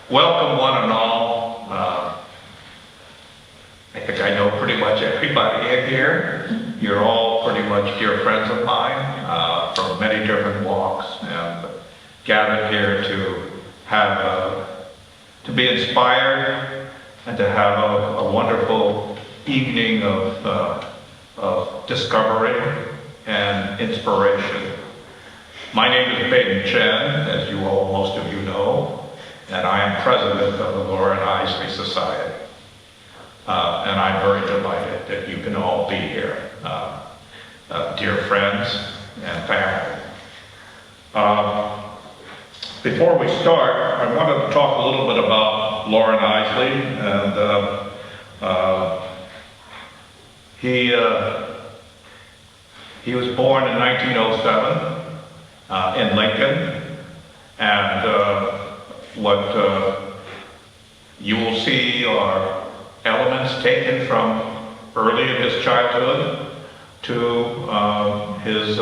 Welcome one and all. I think I know pretty much everybody in here. You're all pretty much dear friends of mine from many different walks, and gathered here to have to be inspired and to have a wonderful evening of discovery and inspiration. My name is Chen, as you all, most of you know, and I am president of the Loren Eiseley Society. And I'm very delighted that you can all be here, dear friends and family. Before we start, I wanted to talk a little bit about Loren Eiseley, and he was born in 1907 in Lincoln, and what you will see are elements taken from early in his childhood to his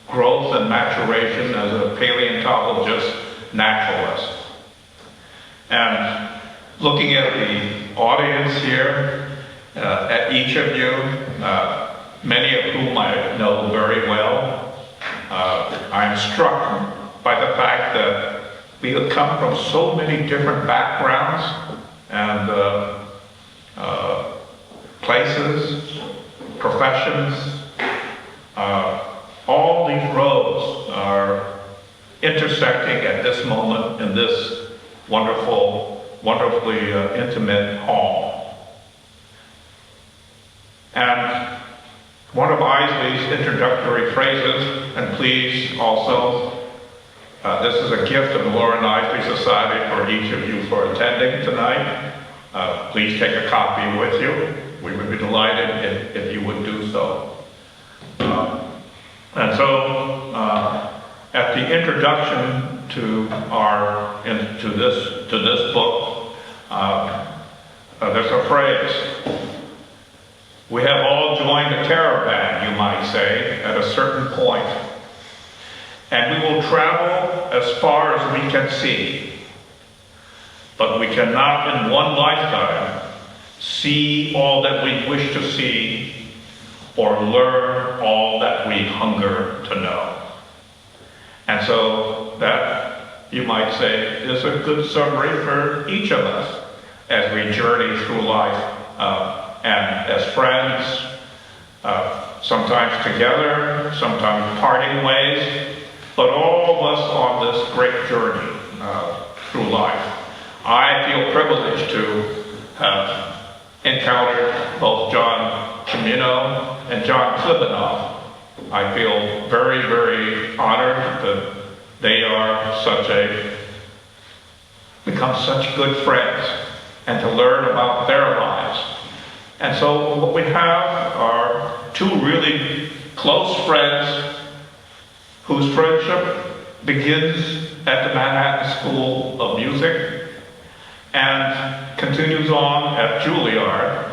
growth and maturation as a paleontologist naturalist. And looking at the audience here, at each of you, many of whom I know very well, I'm struck by the fact that we have come from so many different backgrounds and places, professions. All these roads are intersecting at this moment in this wonderfully intimate hall. And one of Eiseley's introductory phrases, and please also, this is a gift of the Loren Eiseley Society for each of you for attending tonight. Please take a copy with you. We would be delighted if you would do so. And so, at the introduction to this book, there's a phrase. We have all joined a caravan, you might say, at a certain point. And we will travel as far as we can see. But we cannot in one lifetime see all that we wish to see or learn all that we hunger to know. And so that, you might say, is a good summary for each of us as we journey through life and as friends, sometimes together, sometimes parting ways, but all of us on this great journey through life. I feel privileged to have encountered both John Cimino and Jon Klibonoff. I feel very, very honored that they are become such good friends, and to learn about their lives. And so what we have are two really close friends whose friendship begins at the Manhattan School of Music and continues on at Juilliard,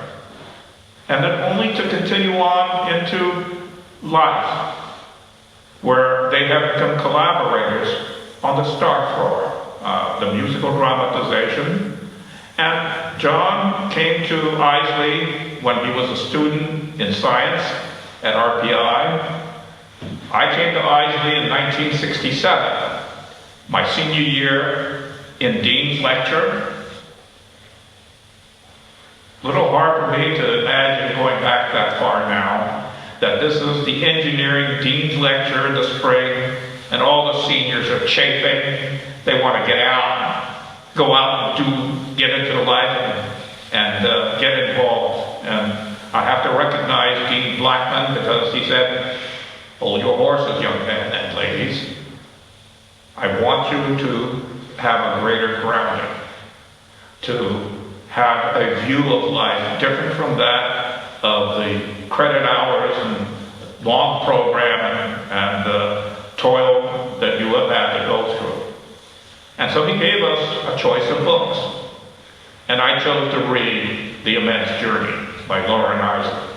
and then only to continue on into life, where they have become collaborators on the Star Floor, the musical dramatization. And John came to Eiseley when he was a student in science at RPI. I came to Eiseley in 1967, my senior year in Dean's lecture. A little hard for me to imagine going back that far now, that this is the engineering Dean's lecture in the spring, and all the seniors are chafing. They want to get out, go out and get into the life and get involved. And I have to recognize Dean Blackman, because he said, hold your horses, young men and ladies. I want you to have a greater grounding, to have a view of life different from that of the credit hours and long program and the toil that you have had to go through. And so he gave us a choice of books. And I chose to read The Immense Journey by Loren Eiseley.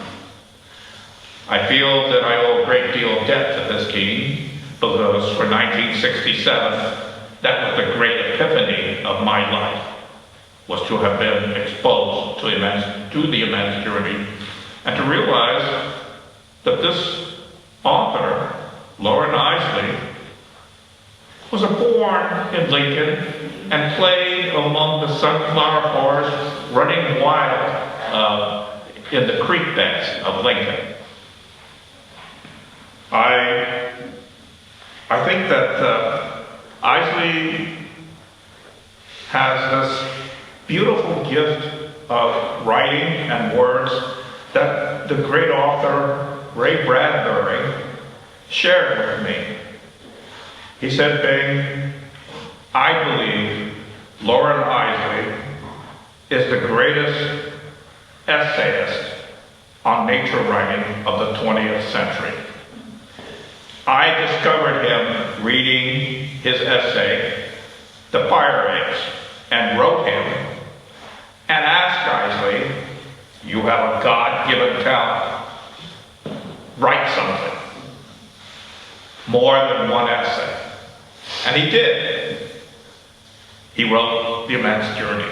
I feel that I owe a great deal of debt to this dean, because for 1967, that was the great epiphany of my life, was to have been exposed to the immense journey, and to realize that this author, Loren Eiseley, was born in Lincoln and played among the sunflower forests running wild in the creek beds of Lincoln. I think that Eiseley has this beautiful gift of writing and words that the great author Ray Bradbury shared with me. He said, Bing, I believe Loren Eiseley is the greatest essayist on nature writing of the 20th century. I discovered him reading his essay, The Fire Ants, and wrote him and asked Eiseley, you have a God-given talent. Write something. More than one essay. And he did. He wrote The Immense Journey,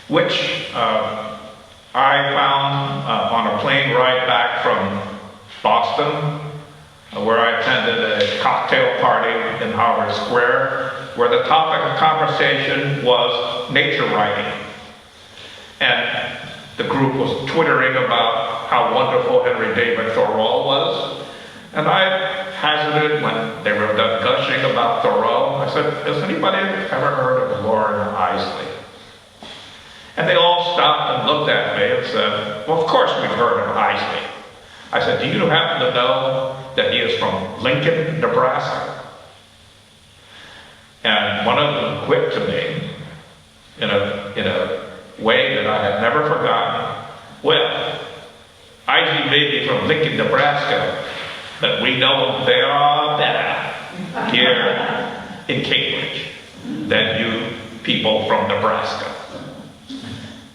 which I found on a plane ride back from Boston, where I attended a cocktail party in Howard Square, where the topic of conversation was nature writing. And the group was twittering about how wonderful Henry David Thoreau was. And I hazarded, when they were done gushing about Thoreau, I said, has anybody ever heard of Loren Eiseley? And they all stopped and looked at me and said, well, of course we've heard of Eiseley. I said, do you happen to know that he is from Lincoln, Nebraska? And one of them quipped to me in a way that I have never forgotten. Well, Eiseley may be from Lincoln, Nebraska, but we know they are better here in Cambridge than you people from Nebraska.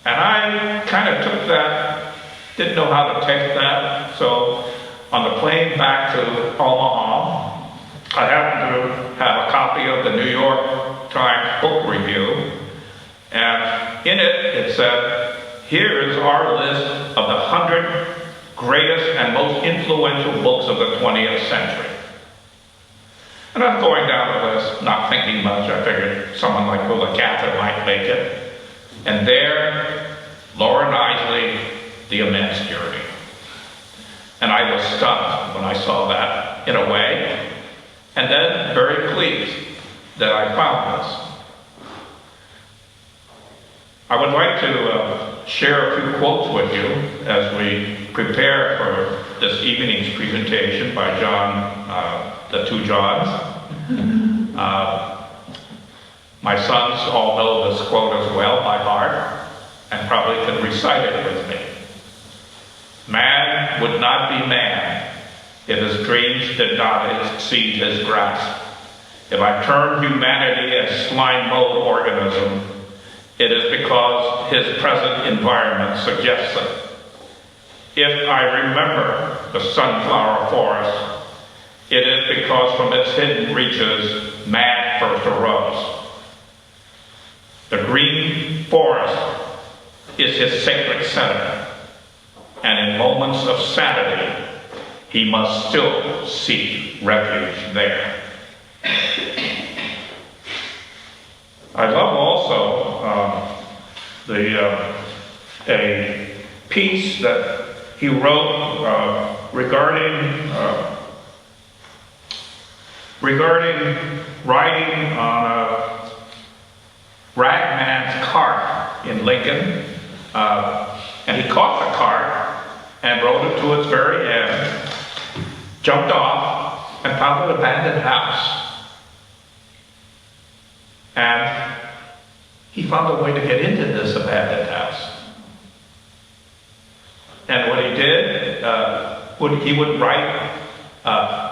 And I kind of took that, didn't know how to take that, so on the plane back to Omaha, I happened to have a copy of the New York Times book review, and in it said, here is our list of the 100 greatest and most influential books of the 20th century. And I'm going down the list, not thinking much. I figured someone like Willa Cather might make it. And there, Loren Eiseley, The Immense Journey. And I was stunned when I saw that, in a way, and then very pleased that I found this. I would like to share a few quotes with you as we prepare for this evening's presentation by the two Johns. My sons all know this quote as well by heart and probably can recite it with me. Man would not be man if his dreams did not exceed his grasp. If I term humanity a slime mold organism, it is because his present environment suggests it. If I remember the sunflower forest, it is because from its hidden reaches man first arose. The green forest is his sacred center, and in moments of sanity, he must still seek refuge there. I love also a piece that he wrote regarding riding on a ragman's cart in Lincoln, and he caught the cart and rode it to its very end, jumped off, and found an abandoned house. And he found a way to get into this abandoned house. And what he did, he would write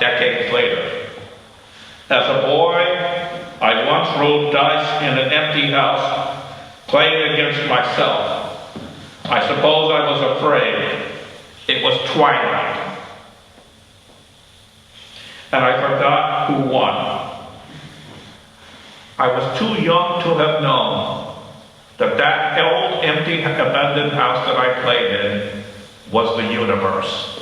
decades later. As a boy, I once rolled dice in an empty house, playing against myself. I suppose I was afraid. It was twilight. And I forgot who won. I was too young to have known that that old, empty, abandoned house that I played in was the universe.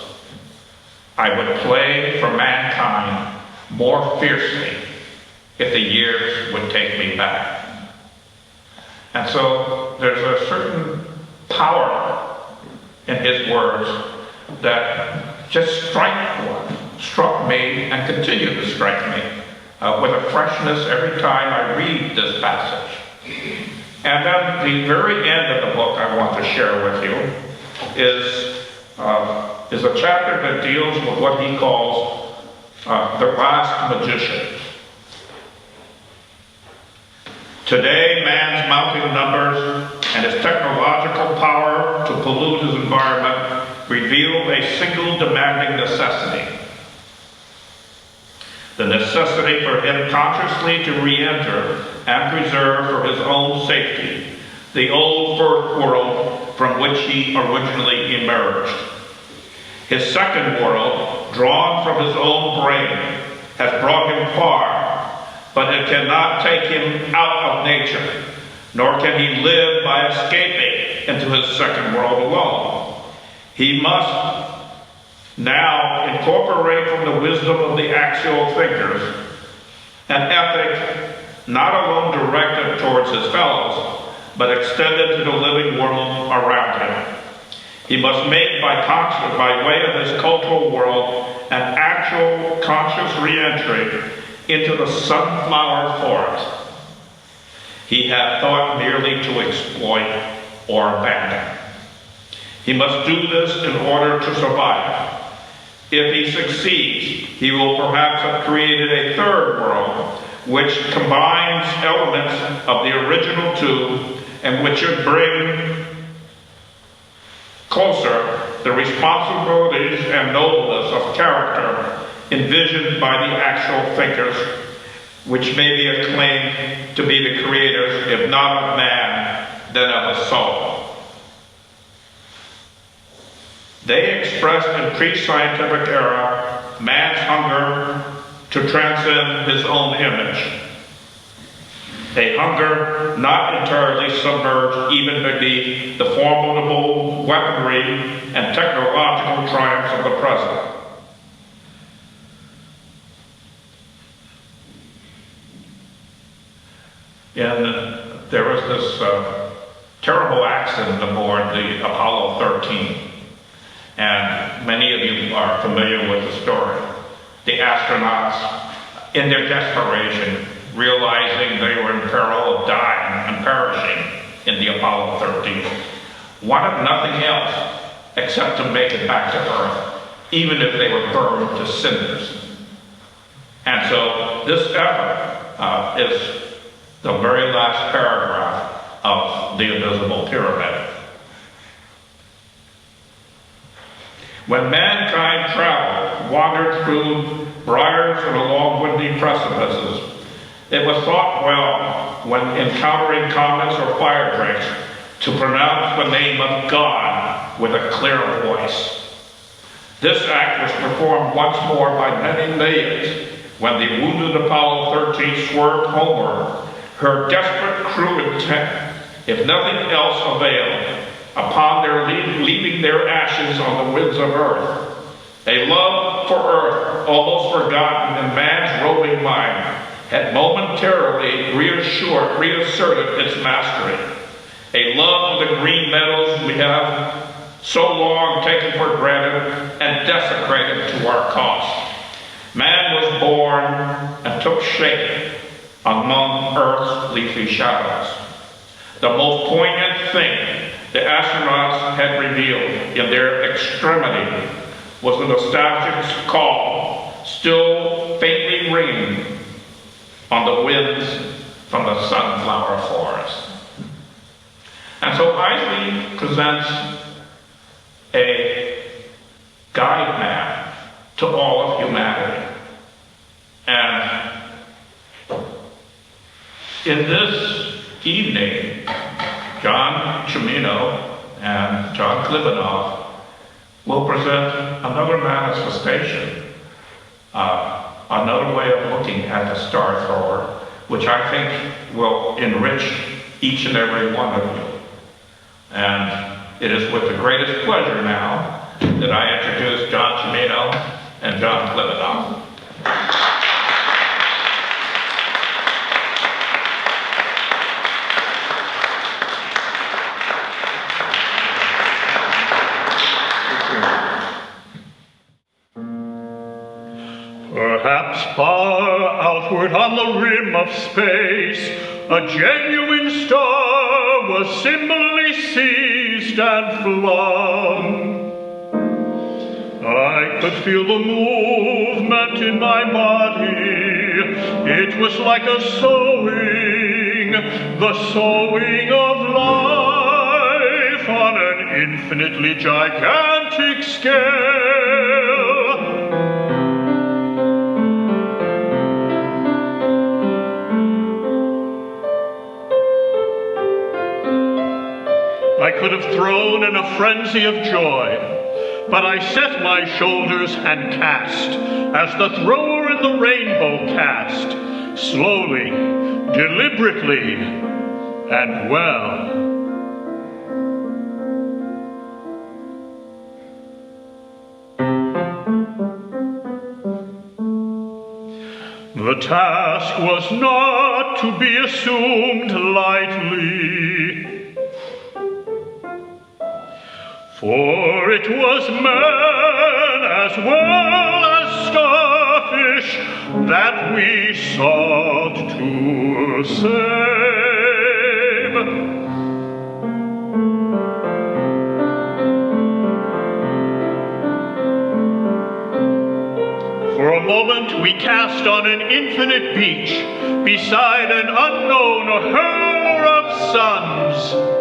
I would play for mankind more fiercely if the years would take me back. And so there's a certain power in his words that just struck me and continue to strike me with a freshness every time I read this passage. And then the very end of the book I want to share with you is a chapter that deals with what he calls the last magician. Today, man's mounting numbers and his technological power to pollute his environment reveal a single demanding necessity. The necessity for him consciously to re-enter and preserve for his own safety the old world from which he originally emerged. His second world, drawn from his own brain, has brought him far, but it cannot take him out of nature, nor can he live by escaping into his second world alone. He must now incorporate from the wisdom of the axial thinkers an ethic not alone directed towards his fellows, but extended to the living world around him. He must make by way of his cultural world an actual conscious re-entry into the sunflower forest he had thought merely to exploit or abandon. He must do this in order to survive. If he succeeds, he will perhaps have created a third world which combines elements of the original two and which would bring closer the responsibilities and nobleness of character envisioned by the actual thinkers, which may be acclaimed to be the creators, if not of man, then of a soul. They expressed in pre-scientific era man's hunger to transcend his own image. A hunger not entirely submerged even beneath the formidable weaponry and technological triumphs of the present. And there was this terrible accident aboard the Apollo 13. And many of you are familiar with the story. The astronauts, in their desperation, realizing they were in peril of dying and perishing in the Apollo 13, wanted nothing else except to make it back to Earth, even if they were burned to cinders. And so this effort is the very last paragraph of The Invisible Pyramid. When mankind traveled, wandered through briars and along windy precipices, it was thought well, when encountering comets or fire drakes, to pronounce the name of God with a clear voice. This act was performed once more by many millions when the wounded Apollo 13 swerved homeward, her desperate crew intent, if nothing else availed, upon their leaving their ashes on the winds of earth. A love for earth, almost forgotten in man's roving mind, had momentarily reasserted its mastery. A love of the green meadows we have so long taken for granted and desecrated to our cost. Man was born and took shape among earth's leafy shadows. The most poignant thing the astronauts had revealed in their extremity was the nostalgic call, still faintly ringing on the winds from the sunflower forest. And so Eiseley presents a guide map to all of humanity. And in this evening, John Cimino and Jon Klibonoff will present another manifestation, another way of looking at the star thrower, which I think will enrich each and every one of you. And it is with the greatest pleasure now that I introduce John Cimino and Jon Klibonoff. Perhaps far outward on the rim of space, a genuine star was similarly seized and flung. I could feel the movement in my body. It was like a sowing, the sowing of life on an infinitely gigantic scale. I could have thrown in a frenzy of joy, but I set my shoulders and cast, as the thrower in the rainbow cast, slowly, deliberately, and well. The task was not to be assumed lightly, for it was man as well as starfish that we sought to save. For a moment we cast on an infinite beach beside an unknown hurler of suns.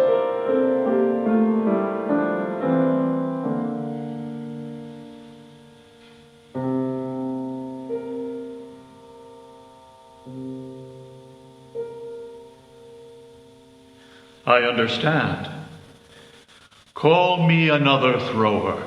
I understand. Call me another thrower.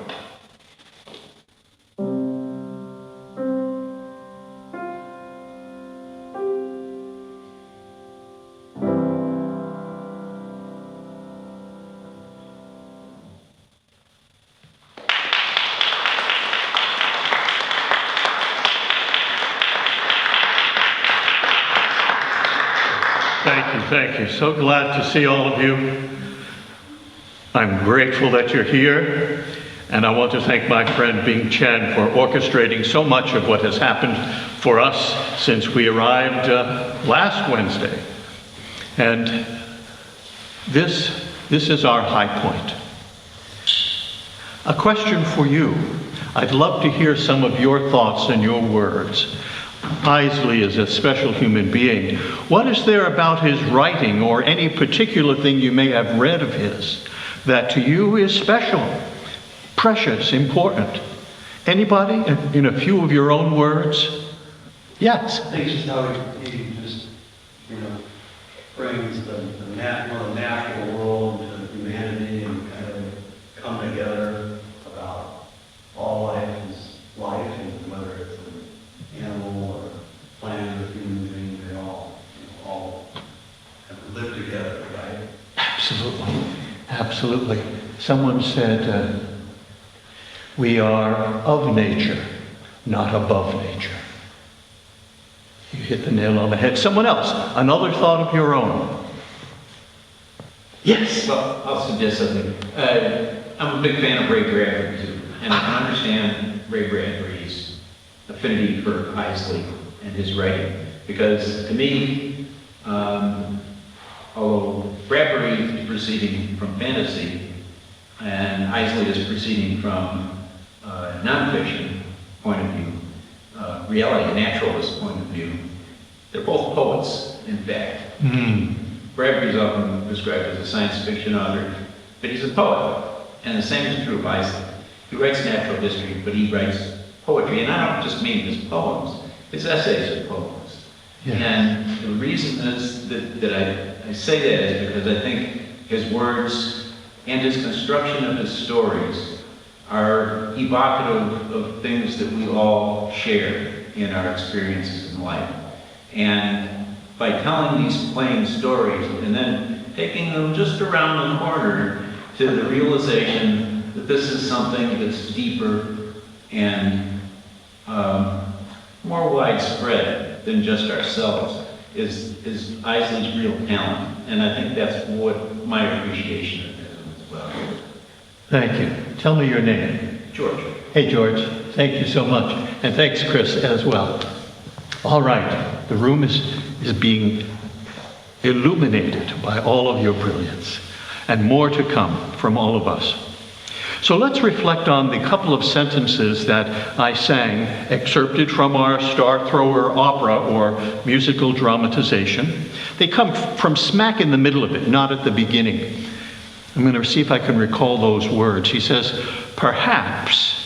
Thank you. So glad to see all of you. I'm grateful that you're here, and I want to thank my friend Bing Chen for orchestrating so much of what has happened for us since we arrived last Wednesday. And this is our high point. A question for you. I'd love to hear some of your thoughts and your words. Eiseley is a special human being. What is there about his writing or any particular thing you may have read of his that to you is special, precious, important? Anybody in a few of your own words? Yes. I think it's just how he just, brings the natural world to humanity and kind of come together about all life is life, and whether it's an animal or plant or human being, they all have to live together, right? Absolutely. Someone said, we are of nature, not above nature. You hit the nail on the head. Someone else, another thought of your own. Yes. Well, I'll suggest something. I'm a big fan of Ray Bradbury too, and I can understand Ray Bradbury's affinity for Eiseley and his writing, because to me, although Bradbury is proceeding from fantasy and Eiseley is proceeding from nonfiction point of view, reality, naturalist point of view, they're both poets, in fact. Bradbury is often described as a science fiction author, but he's a poet. And the same is true of Eiseley. He writes natural history, but he writes poetry. And I don't just mean his poems, his essays are poems. Yes. And the reason is that I say that is because I think his words and his construction of his stories are evocative of things that we all share in our experiences in life. And by telling these plain stories and then taking them just around the corner to the realization that this is something that's deeper and more widespread than just ourselves is Eiseley's real talent. And I think that's what my appreciation of him as well. Thank you. Tell me your name. George. Hey, George. Thank you so much. And thanks, Chris, as well. All right. The room is being illuminated by all of your brilliance, and more to come from all of us. So let's reflect on the couple of sentences that I sang, excerpted from our Star Thrower opera or musical dramatization. They come from smack in the middle of it, not at the beginning. I'm going to see if I can recall those words. He says, "Perhaps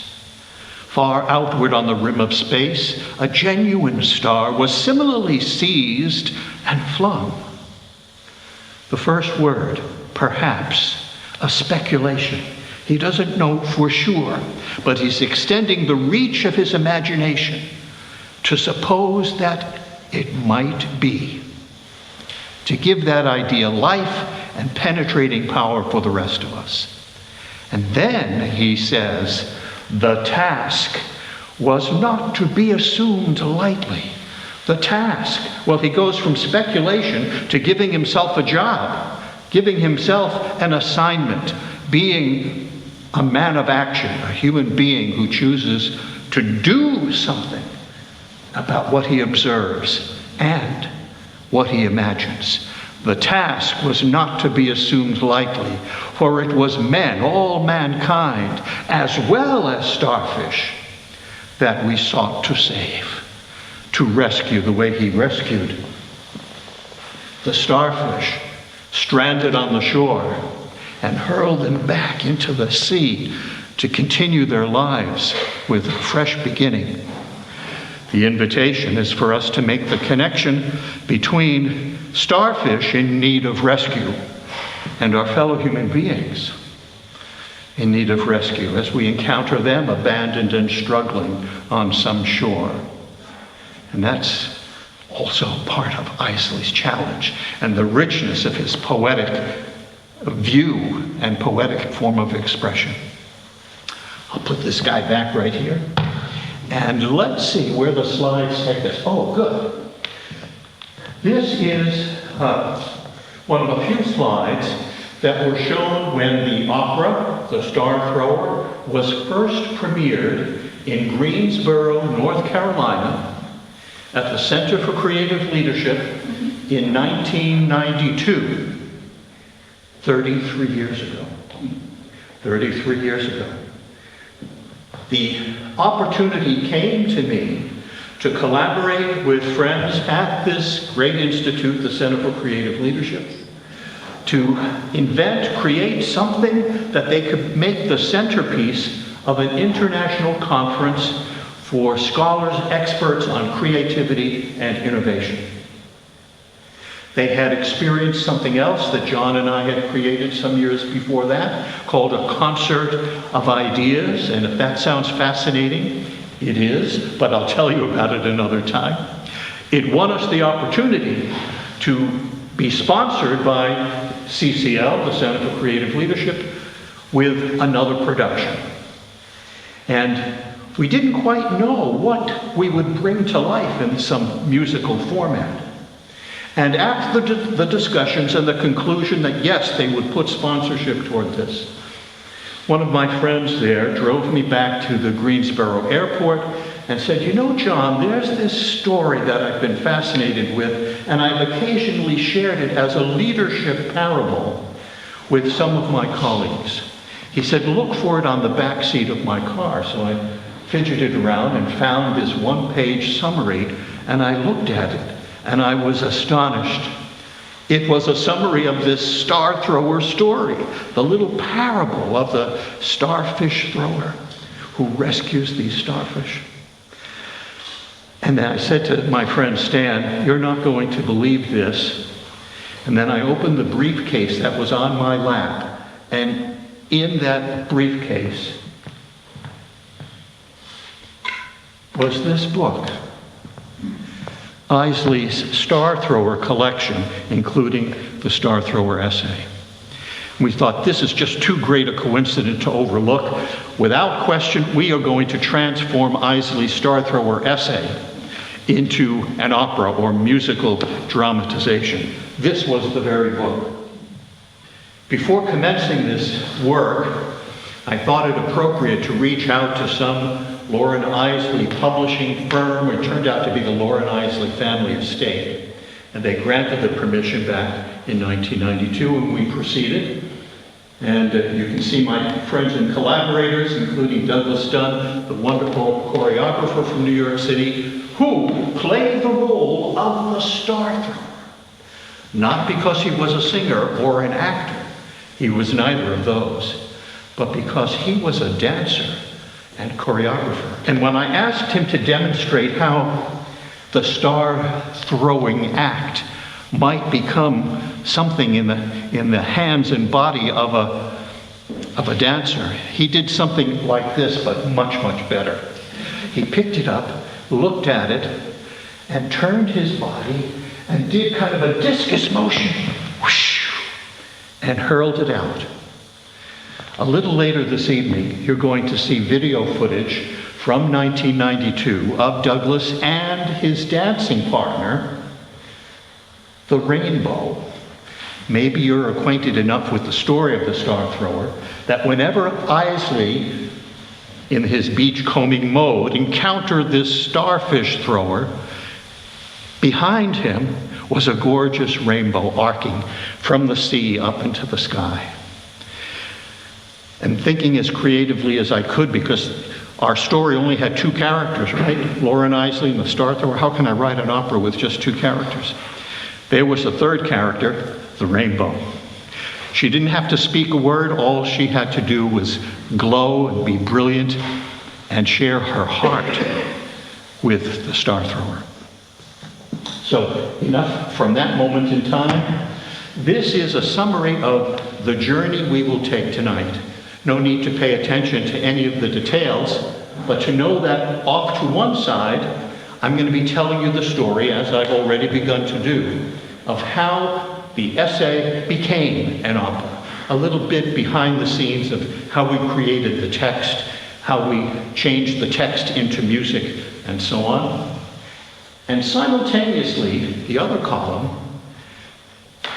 far outward on the rim of space, a genuine star was similarly seized and flung." The first word, perhaps, a speculation. He doesn't know for sure, but he's extending the reach of his imagination to suppose that it might be, to give that idea life and penetrating power for the rest of us. And then he says, the task was not to be assumed lightly. The task, well, he goes from speculation to giving himself a job, giving himself an assignment, being a man of action, a human being who chooses to do something about what he observes and what he imagines. The task was not to be assumed lightly, for it was men, all mankind, as well as starfish, that we sought to save, to rescue the way he rescued the starfish stranded on the shore and hurled them back into the sea to continue their lives with a fresh beginning. The invitation is for us to make the connection between starfish in need of rescue and our fellow human beings in need of rescue as we encounter them abandoned and struggling on some shore. And that's also part of Eiseley's challenge and the richness of his poetic view and poetic form of expression. I'll put this guy back right here. And let's see where the slides take us. Oh, good. This is one of a few slides that were shown when the opera, The Star Thrower, was first premiered in Greensboro, North Carolina, at the Center for Creative Leadership in 1992, 33 years ago. 33 years ago. The opportunity came to me to collaborate with friends at this great institute, the Center for Creative Leadership, to create something that they could make the centerpiece of an international conference for scholars, experts on creativity and innovation. They had experienced something else that John and I had created some years before that, called a concert of ideas, and if that sounds fascinating, it is, but I'll tell you about it another time. It won us the opportunity to be sponsored by CCL, the Center for Creative Leadership, with another production. And we didn't quite know what we would bring to life in some musical format. And after the discussions and the conclusion that yes, they would put sponsorship toward this, one of my friends there drove me back to the Greensboro airport and said, "You know, John, there's this story that I've been fascinated with, and I've occasionally shared it as a leadership parable with some of my colleagues." He said, "Look for it on the back seat of my car." So I fidgeted around and found this one-page summary, and I looked at it, and I was astonished. It was a summary of this star thrower story, the little parable of the starfish thrower who rescues these starfish. And then I said to my friend Stan, "You're not going to believe this." And then I opened the briefcase that was on my lap, and in that briefcase was this book, Eiseley's Star Thrower collection, including the Star Thrower essay. We thought this is just too great a coincidence to overlook. Without question, we are going to transform Eiseley's Star Thrower essay into an opera or musical dramatization. This was the very book. Before commencing this work, I thought it appropriate to reach out to some Loren Eiseley publishing firm. It turned out to be the Loren Eiseley family estate. And they granted the permission back in 1992, and we proceeded. And you can see my friends and collaborators, including Dunn, the wonderful choreographer from New York City, who played the role of the Star Thrower. Not because he was a singer or an actor. He was neither of those. But because he was a dancer and choreographer. And when I asked him to demonstrate how the star throwing act might become something in the hands and body of a dancer, he did something like this, but much, much better. He picked it up, looked at it, and turned his body and did kind of a discus motion, whoosh, and hurled it out. A little later this evening, you're going to see video footage from 1992 of Douglas and his dancing partner, the Rainbow. Maybe you're acquainted enough with the story of the Star Thrower that whenever Eiseley, in his beachcombing mode, encountered this starfish thrower, behind him was a gorgeous rainbow arcing from the sea up into the sky. And thinking as creatively as I could, because our story only had two characters, right? Loren Eiseley and the Star Thrower. How can I write an opera with just two characters? There was a third character, the Rainbow. She didn't have to speak a word. All she had to do was glow and be brilliant and share her heart with the Star Thrower. So enough from that moment in time. This is a summary of the journey we will take tonight. No need to pay attention to any of the details, but to know that off to one side, I'm going to be telling you the story, as I've already begun to do, of how the essay became an opera. A little bit behind the scenes of how we created the text, how we changed the text into music, and so on. And simultaneously, the other column,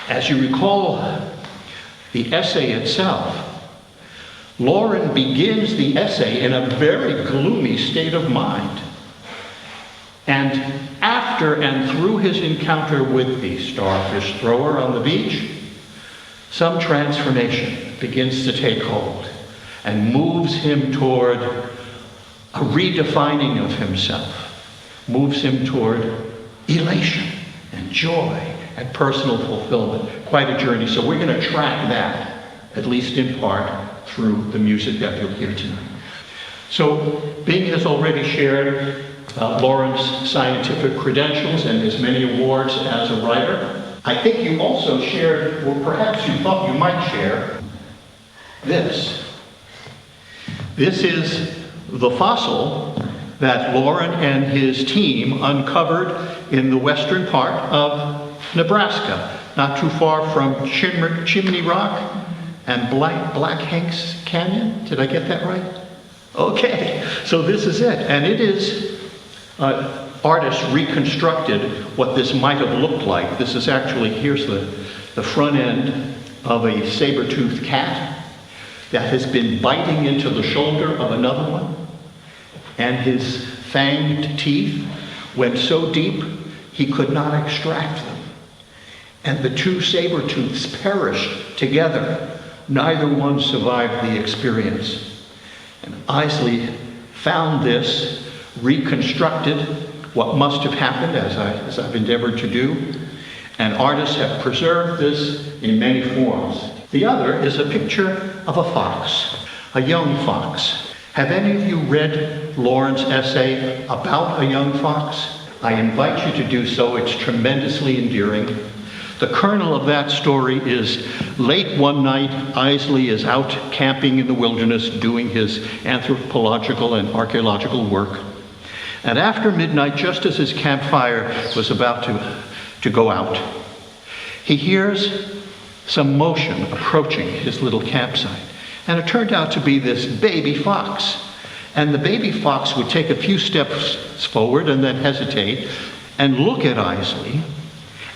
as you recall the essay itself, Loren begins the essay in a very gloomy state of mind. And after and through his encounter with the starfish thrower on the beach, some transformation begins to take hold and moves him toward a redefining of himself, moves him toward elation and joy and personal fulfillment. Quite a journey. So we're going to track that, at least in part, through the music that you'll hear tonight. So Bing has already shared Loren's scientific credentials and his many awards as a writer. I think you also shared, or perhaps you thought you might share, this. This is the fossil that Loren and his team uncovered in the western part of Nebraska, not too far from Chimney Rock and Black Hanks Canyon. Did I get that right? Okay, so this is it. And it is, artists reconstructed what this might have looked like. This is actually, here's the front end of a saber-toothed cat that has been biting into the shoulder of another one. And his fanged teeth went so deep he could not extract them. And the two saber-tooths perished together. Neither one survived the experience. And Eiseley found this, reconstructed what must have happened, as I've endeavored to do, and artists have preserved this in many forms. The other is a picture of a fox, a young fox. Have any of you read Loren's essay about a young fox? I invite you to do so. It's tremendously endearing. The kernel of that story is late one night, Eiseley is out camping in the wilderness doing his anthropological and archaeological work. And after midnight, just as his campfire was about to go out, he hears some motion approaching his little campsite. And it turned out to be this baby fox. And the baby fox would take a few steps forward and then hesitate and look at Eiseley.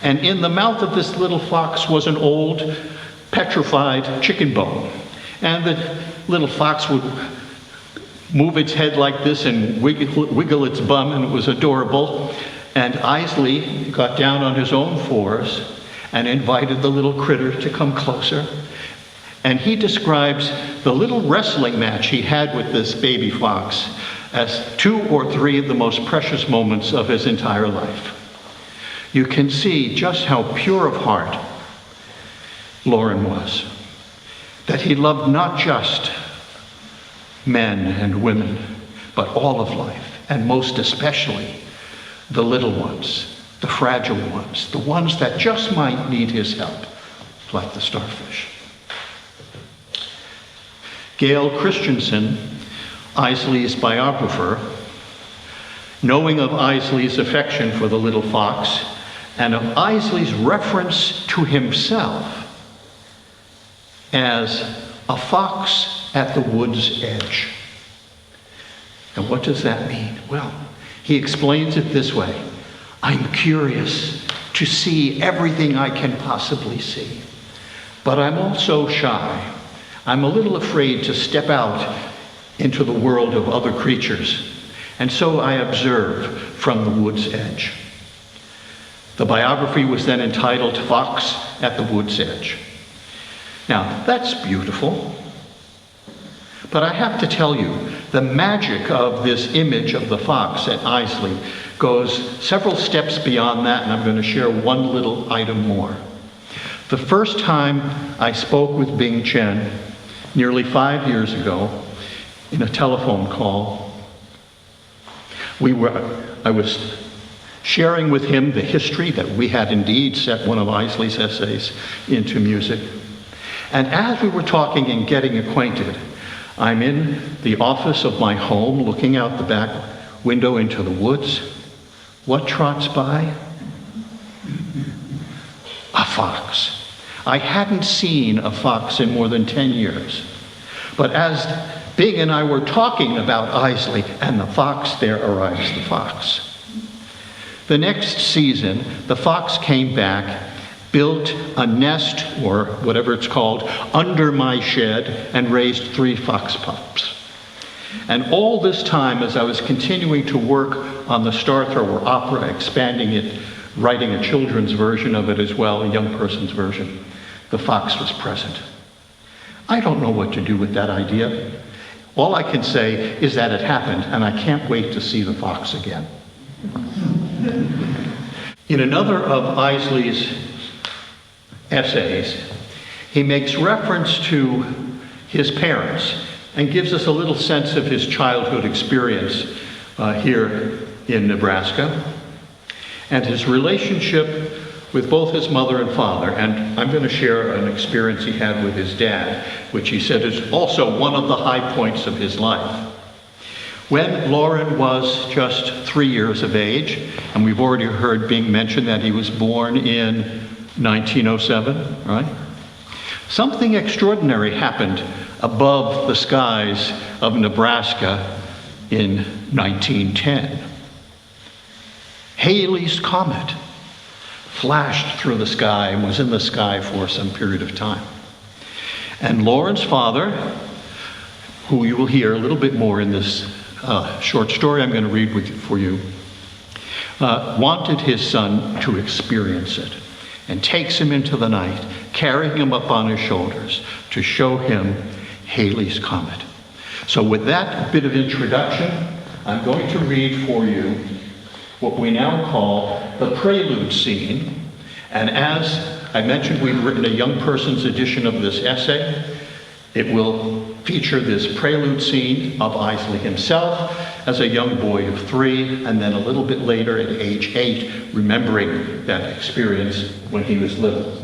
And in the mouth of this little fox was an old petrified chicken bone. And the little fox would move its head like this and wiggle its bum, and it was adorable. And Eiseley got down on his own fours and invited the little critter to come closer. And he describes the little wrestling match he had with this baby fox as 2 or 3 of the most precious moments of his entire life. You can see just how pure of heart Loren was, that he loved not just men and women, but all of life, and most especially the little ones, the fragile ones, the ones that just might need his help, like the starfish. Gail Christensen, Eiseley's biographer, knowing of Eiseley's affection for the little fox and of Eiseley's reference to himself as a fox at the wood's edge. And what does that mean? Well, he explains it this way: I'm curious to see everything I can possibly see, but I'm also shy. I'm a little afraid to step out into the world of other creatures, and so I observe from the wood's edge. The biography was then entitled Fox at the Wood's Edge. Now, that's beautiful, but I have to tell you, the magic of this image of the fox at Eiseley goes several steps beyond that, and I'm going to share one little item more. The first time I spoke with Bing Chen, nearly 5 years ago, in a telephone call, I was sharing with him the history that we had indeed set one of Eiseley's essays into music. And as we were talking and getting acquainted, I'm in the office of my home, looking out the back window into the woods. What trots by? A fox. I hadn't seen a fox in more than 10 years. But as Bing and I were talking about Eiseley and the fox, there arrives the fox. The next season, the fox came back, built a nest, or whatever it's called, under my shed, and raised 3 fox pups. And all this time, as I was continuing to work on the Star Thrower opera, expanding it, writing a children's version of it as well, a young person's version, the fox was present. I don't know what to do with that idea. All I can say is that it happened, and I can't wait to see the fox again. In another of Eiseley's essays, he makes reference to his parents and gives us a little sense of his childhood experience here in Nebraska and his relationship with both his mother and father. And I'm going to share an experience he had with his dad, which he said is also one of the high points of his life. When Loren was just 3 years of age, and we've already heard Bing mention that he was born in 1907, right? Something extraordinary happened above the skies of Nebraska in 1910. Halley's Comet flashed through the sky and was in the sky for some period of time. And Loren's father, who you will hear a little bit more in this short story I'm going to read for you, wanted his son to experience it, and takes him into the night, carrying him up on his shoulders to show him Halley's Comet. So with that bit of introduction, I'm going to read for you what we now call the Prelude scene. And as I mentioned, we've written a young person's edition of this essay. It will feature this prelude scene of Eiseley himself as a young boy of 3, and then a little bit later at age 8, remembering that experience when he was little.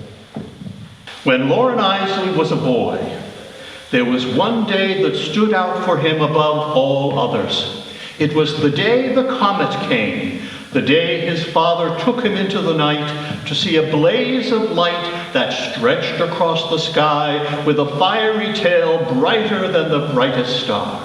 When Loren Eiseley was a boy, there was one day that stood out for him above all others. It was the day the comet came, the day his father took him into the night to see a blaze of light that stretched across the sky with a fiery tail brighter than the brightest star.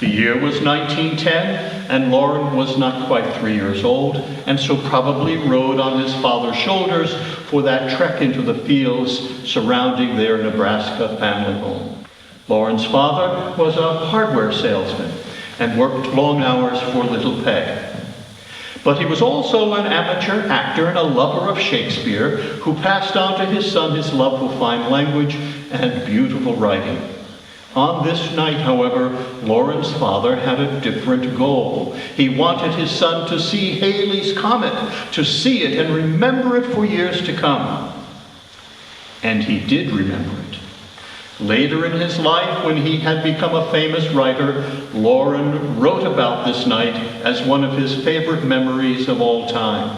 The year was 1910, and Loren was not quite 3 years old, and so probably rode on his father's shoulders for that trek into the fields surrounding their Nebraska family home. Loren's father was a hardware salesman and worked long hours for little pay. But he was also an amateur actor and a lover of Shakespeare who passed on to his son his love for fine language and beautiful writing. On this night, however, Loren's father had a different goal. He wanted his son to see Halley's Comet, to see it and remember it for years to come. And he did remember it. Later in his life, when he had become a famous writer, Loren wrote about this night as one of his favorite memories of all time.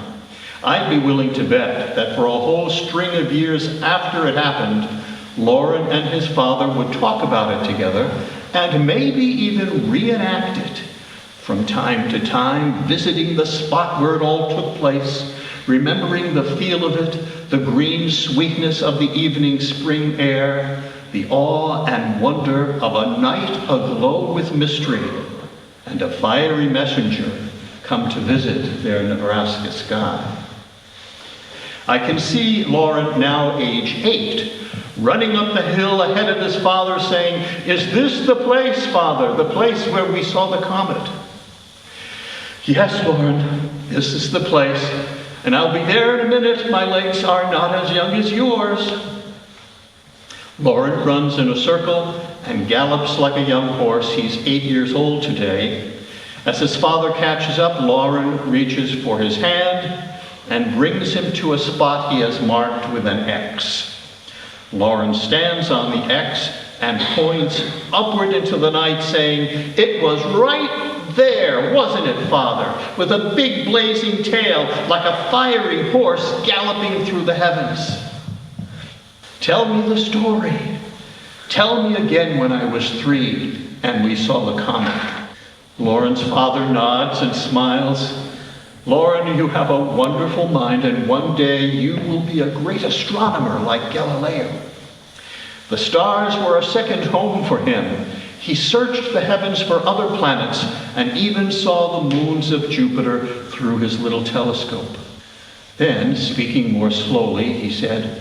I'd be willing to bet that for a whole string of years after it happened, Loren and his father would talk about it together and maybe even reenact it. From time to time, visiting the spot where it all took place, remembering the feel of it, the green sweetness of the evening spring air, the awe and wonder of a night aglow with mystery, and a fiery messenger come to visit their Nebraska sky. I can see Loren, now age 8, running up the hill ahead of his father saying, "Is this the place, Father, the place where we saw the comet?" "Yes, Loren, this is the place, and I'll be there in a minute. My legs are not as young as yours." Loren runs in a circle and gallops like a young horse. He's 8 years old today. As his father catches up, Loren reaches for his hand and brings him to a spot he has marked with an X. Loren stands on the X and points upward into the night saying, "It was right there, wasn't it, Father? With a big blazing tail like a fiery horse galloping through the heavens." "Tell me the story. Tell me again when I was 3 and we saw the comet." Loren's father nods and smiles. "Loren, you have a wonderful mind, and one day you will be a great astronomer like Galileo." The stars were a second home for him. He searched the heavens for other planets and even saw the moons of Jupiter through his little telescope. Then, speaking more slowly, he said,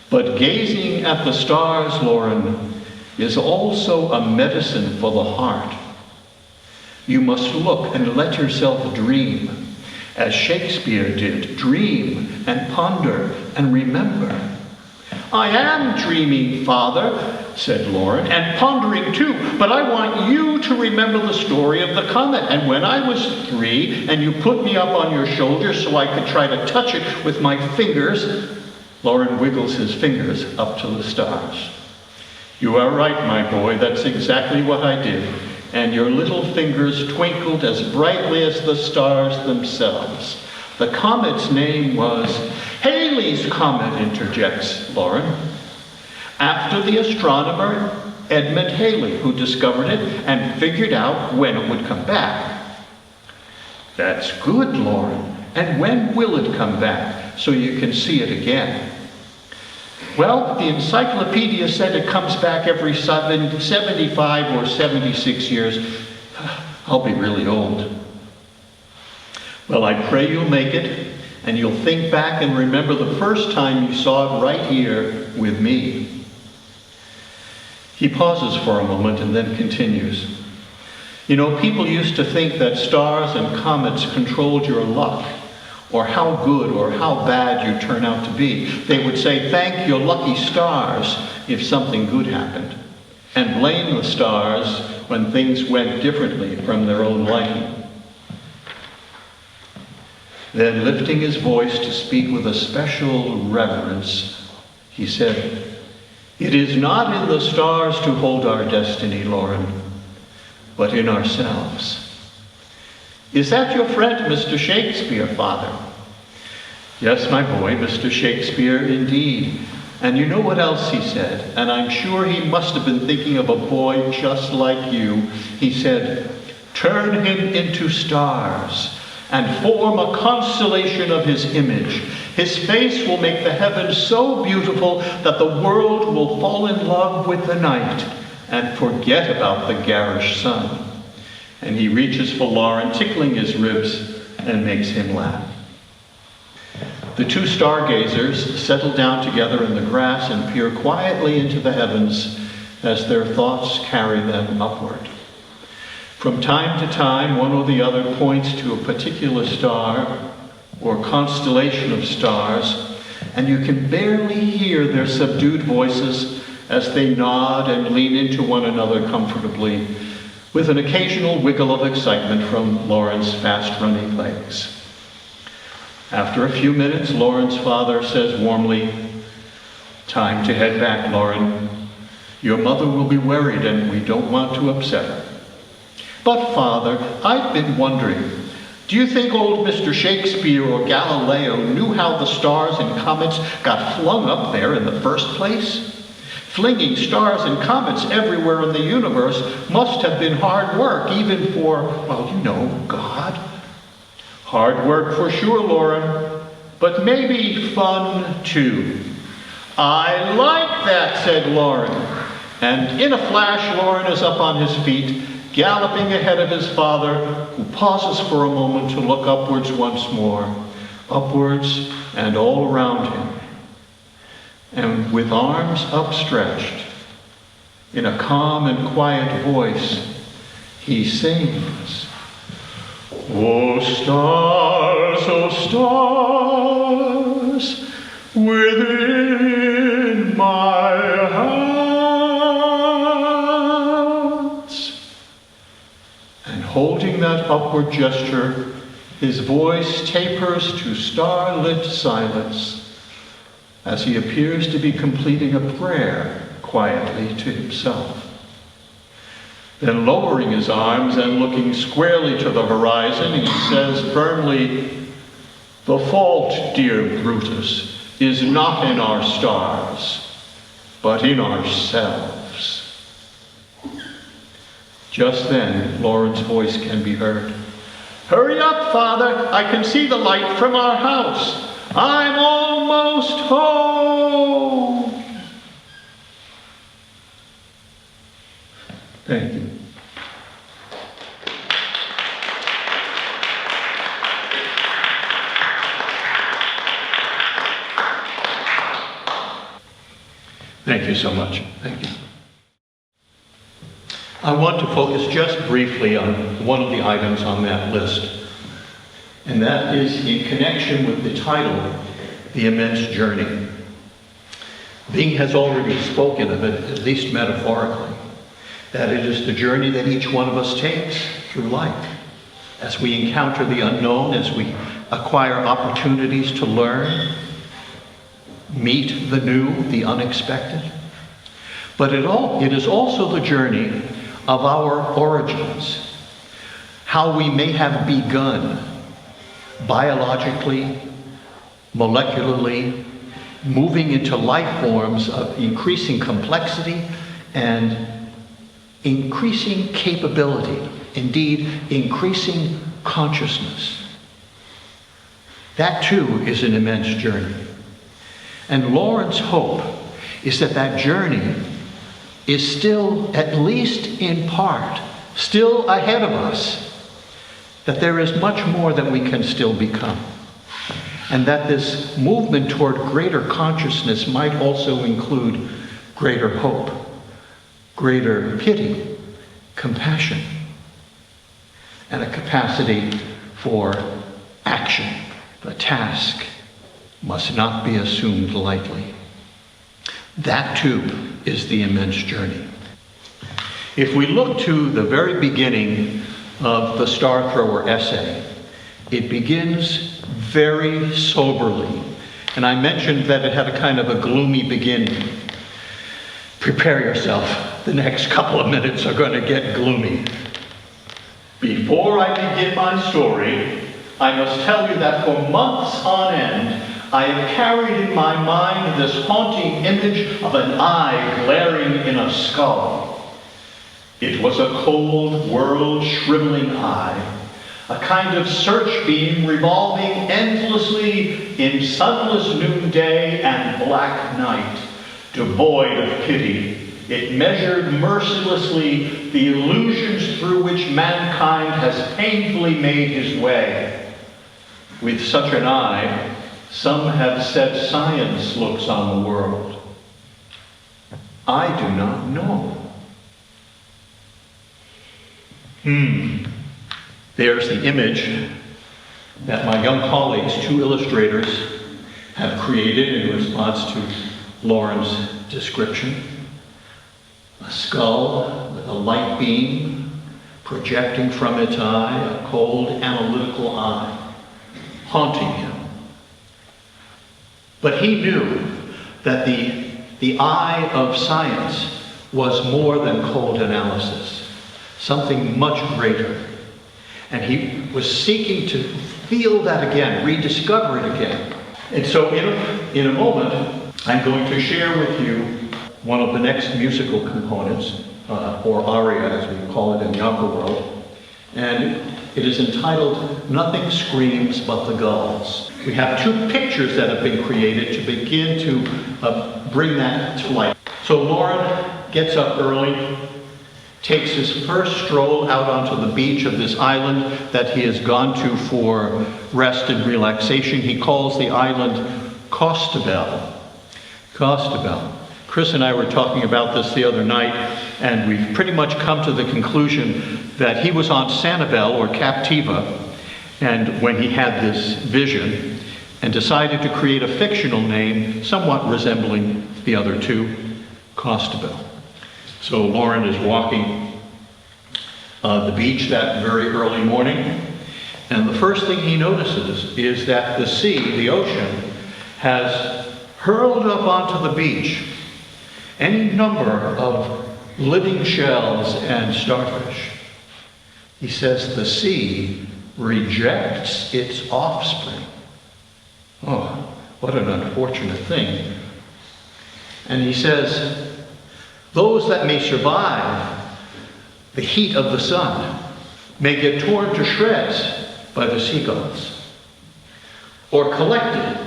"But gazing at the stars, Loren, is also a medicine for the heart. You must look and let yourself dream, as Shakespeare did. Dream and ponder and remember." "I am dreaming, Father," said Loren, "and pondering too, but I want you to remember the story of the comet. And when I was 3 and you put me up on your shoulder so I could try to touch it with my fingers," Loren wiggles his fingers up to the stars. "You are right, my boy, that's exactly what I did. And your little fingers twinkled as brightly as the stars themselves. The comet's name was..." "Halley's Comet," interjects Loren, "after the astronomer Edmund Halley, who discovered it and figured out when it would come back." "That's good, Loren. And when will it come back so you can see it again?" "Well, the encyclopedia said it comes back every 75 or 76 years. I'll be really old." "Well, I pray you'll make it, and you'll think back and remember the first time you saw it right here with me." He pauses for a moment and then continues. "You know, people used to think that stars and comets controlled your luck, or how good or how bad you turn out to be. They would say, 'Thank your lucky stars,' if something good happened, and blame the stars when things went differently from their own liking." Then, lifting his voice to speak with a special reverence, he said, "It is not in the stars to hold our destiny, Loren, but in ourselves." "Is that your friend, Mr. Shakespeare, Father?" "Yes, my boy, Mr. Shakespeare, indeed. And you know what else he said? And I'm sure he must have been thinking of a boy just like you. He said, turn him into stars, and form a constellation of his image. His face will make the heavens so beautiful that the world will fall in love with the night and forget about the garish sun. And he reaches for Loren, tickling his ribs, and makes him laugh. The two stargazers settle down together in the grass and peer quietly into the heavens as their thoughts carry them upward. From time to time, one or the other points to a particular star or constellation of stars, and you can barely hear their subdued voices as they nod and lean into one another comfortably, with an occasional wiggle of excitement from Loren's fast-running legs. After a few minutes, Loren's father says warmly, "Time to head back, Loren. Your mother will be worried and we don't want to upset her." "But Father, I've been wondering, do you think old Mr. Shakespeare or Galileo knew how the stars and comets got flung up there in the first place? Flinging stars and comets everywhere in the universe must have been hard work, even for, well, you know, God." "Hard work for sure, Loren, but maybe fun too." "I like that," said Loren. And in a flash, Loren is up on his feet, galloping ahead of his father, who pauses for a moment to look upwards once more, upwards and all around him. And with arms upstretched, in a calm and quiet voice, he sings, "O stars, within my heart." And holding that upward gesture, his voice tapers to starlit silence as he appears to be completing a prayer quietly to himself. Then lowering his arms and looking squarely to the horizon, he says firmly, "The fault, dear Brutus, is not in our stars, but in ourselves." Just then, Loren's voice can be heard. "Hurry up, Father, I can see the light from our house. I'm almost home." Thank you. Thank you so much. Thank you. I want to focus just briefly on one of the items on that list, and that is in connection with the title, The Immense Journey. Bing has already spoken of it, at least metaphorically, that it is the journey that each one of us takes through life as we encounter the unknown, as we acquire opportunities to learn, meet the new, the unexpected. But it is also the journey of our origins, how we may have begun biologically, molecularly, moving into life forms of increasing complexity and increasing capability, indeed increasing consciousness. That too is an immense journey. And Loren's hope is that that journey is still, at least in part, still ahead of us, that there is much more that we can still become. And that this movement toward greater consciousness might also include greater hope, greater pity, compassion, and a capacity for action. The task must not be assumed lightly. That too is the immense journey. If we look to the very beginning of the Star Thrower essay, it begins very soberly. And I mentioned that it had a kind of a gloomy beginning. Prepare yourself. The next couple of minutes are going to get gloomy. "Before I begin my story, I must tell you that for months on end, I have carried in my mind this haunting image of an eye glaring in a skull. It was a cold, world-shriveling eye, a kind of search beam revolving endlessly in sunless noonday and black night. Devoid of pity, it measured mercilessly the illusions through which mankind has painfully made his way. With such an eye, some have said science looks on the world. I do not know. There's the image that my young colleagues, 2 illustrators, have created in response to Loren's description. A skull with a light beam projecting from its eye, a cold, analytical eye, haunting him. But he knew that the eye of science was more than cold analysis, something much greater. And he was seeking to feel that again, rediscover it again. And so in a moment, I'm going to share with you one of the next musical components, or aria as we call it in the opera world. And it is entitled, Nothing Screams But the Gulls. We have 2 pictures that have been created to begin to bring that to life. So Loren gets up early, takes his first stroll out onto the beach of this island that he has gone to for rest and relaxation. He calls the island Costabel. Costabel. Chris and I were talking about this the other night, and we've pretty much come to the conclusion that he was on Sanibel or Captiva, and when he had this vision, and decided to create a fictional name somewhat resembling the other 2, Costabel. So Loren is walking the beach that very early morning, and the first thing he notices is that the sea, the ocean, has hurled up onto the beach any number of living shells and starfish. He says the sea rejects its offspring. Oh, what an unfortunate thing. And he says, those that may survive the heat of the sun may get torn to shreds by the seagulls, or collected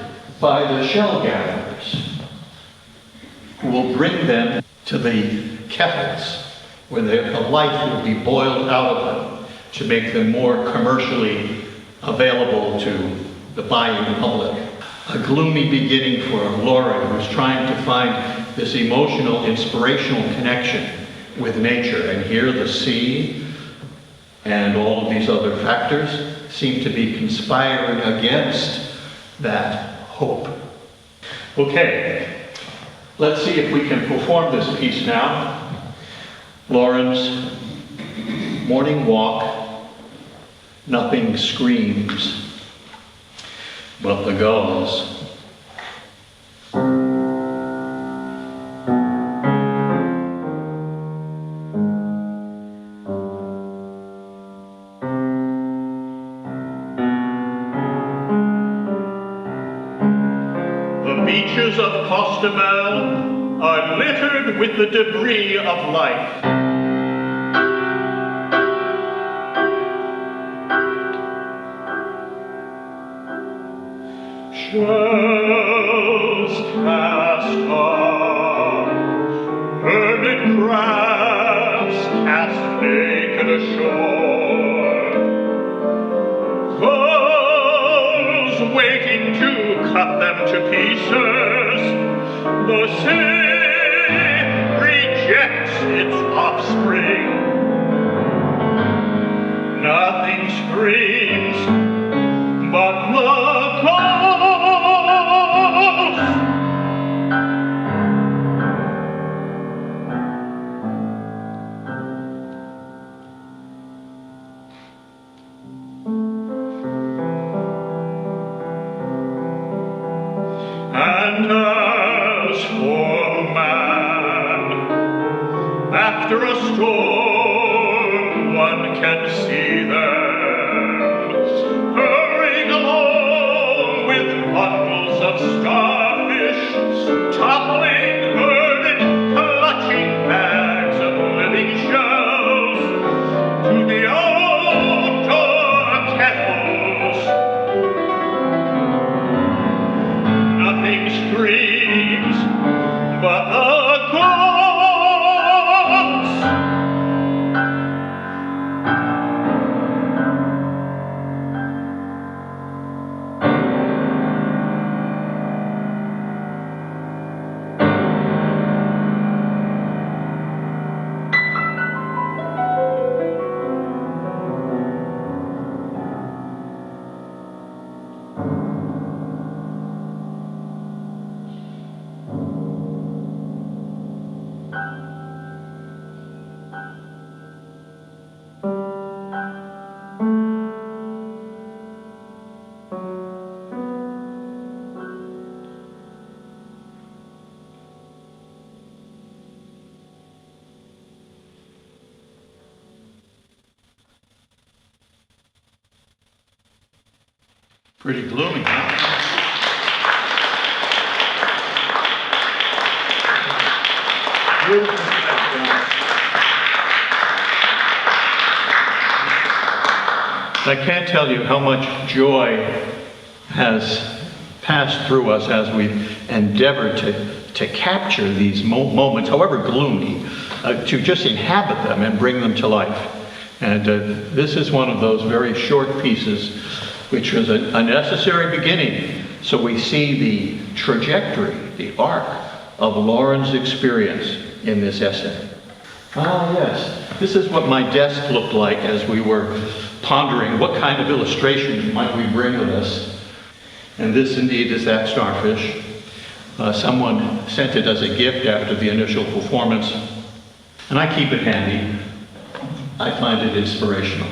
by the shell gatherers, who will bring them to the kettles where the life will be boiled out of them to make them more commercially available to the buying public. A gloomy beginning for Loren, who's trying to find this emotional, inspirational connection with nature. And here the sea and all of these other factors seem to be conspiring against that hope. Okay, let's see if we can perform this piece now. Loren's morning walk, nothing screams but the gulls. The beaches of Costabel are littered with the debris of life. Shells cast off, hermit crabs cast naked ashore, gulls waiting to cut them to pieces. The sea rejects its offspring. Nothing screams but the gulls. And as for man, after a storm, one can see them hurrying along with bundles of starfish, toppling, herded, clutching bags of living shells. Pretty gloomy, huh? I can't tell you how much joy has passed through us as we've endeavored to capture these moments, however gloomy, to just inhabit them and bring them to life. And this is one of those very short pieces, which was a necessary beginning. So we see the trajectory, the arc of Loren's experience in this essay. Ah, yes. This is what my desk looked like as we were pondering what kind of illustrations might we bring with us. And this indeed is that starfish. Someone sent it as a gift after the initial performance, and I keep it handy. I find it inspirational.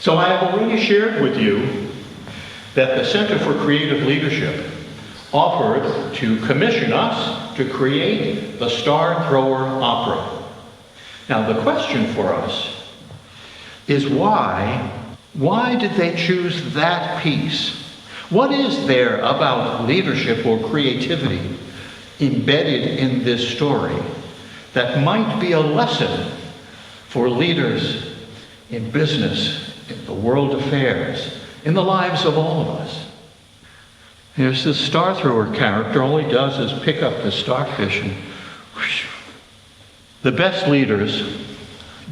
So I have already shared with you that the Center for Creative Leadership offered to commission us to create the Star Thrower Opera. Now the question for us is why did they choose that piece? What is there about leadership or creativity embedded in this story that might be a lesson for leaders in business, in the world affairs, in the lives of all of us? Here's this star thrower character. All he does is pick up the starfish and whoosh. The best leaders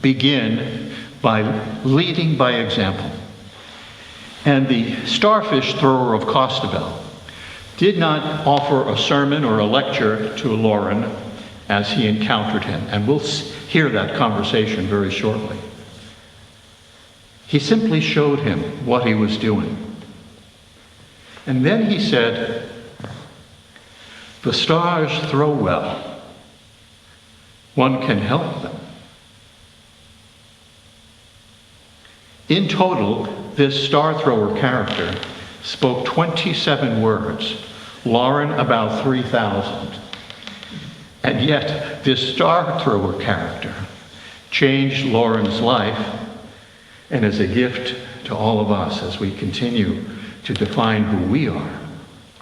begin by leading by example. And the starfish thrower of Costabel did not offer a sermon or a lecture to Loren as he encountered him. And we'll hear that conversation very shortly. He simply showed him what he was doing. And then he said, "The stars throw well. One can help them." In total, this star thrower character spoke 27 words, Loren about 3,000. And yet, this star thrower character changed Loren's life and is a gift to all of us as we continue to define who we are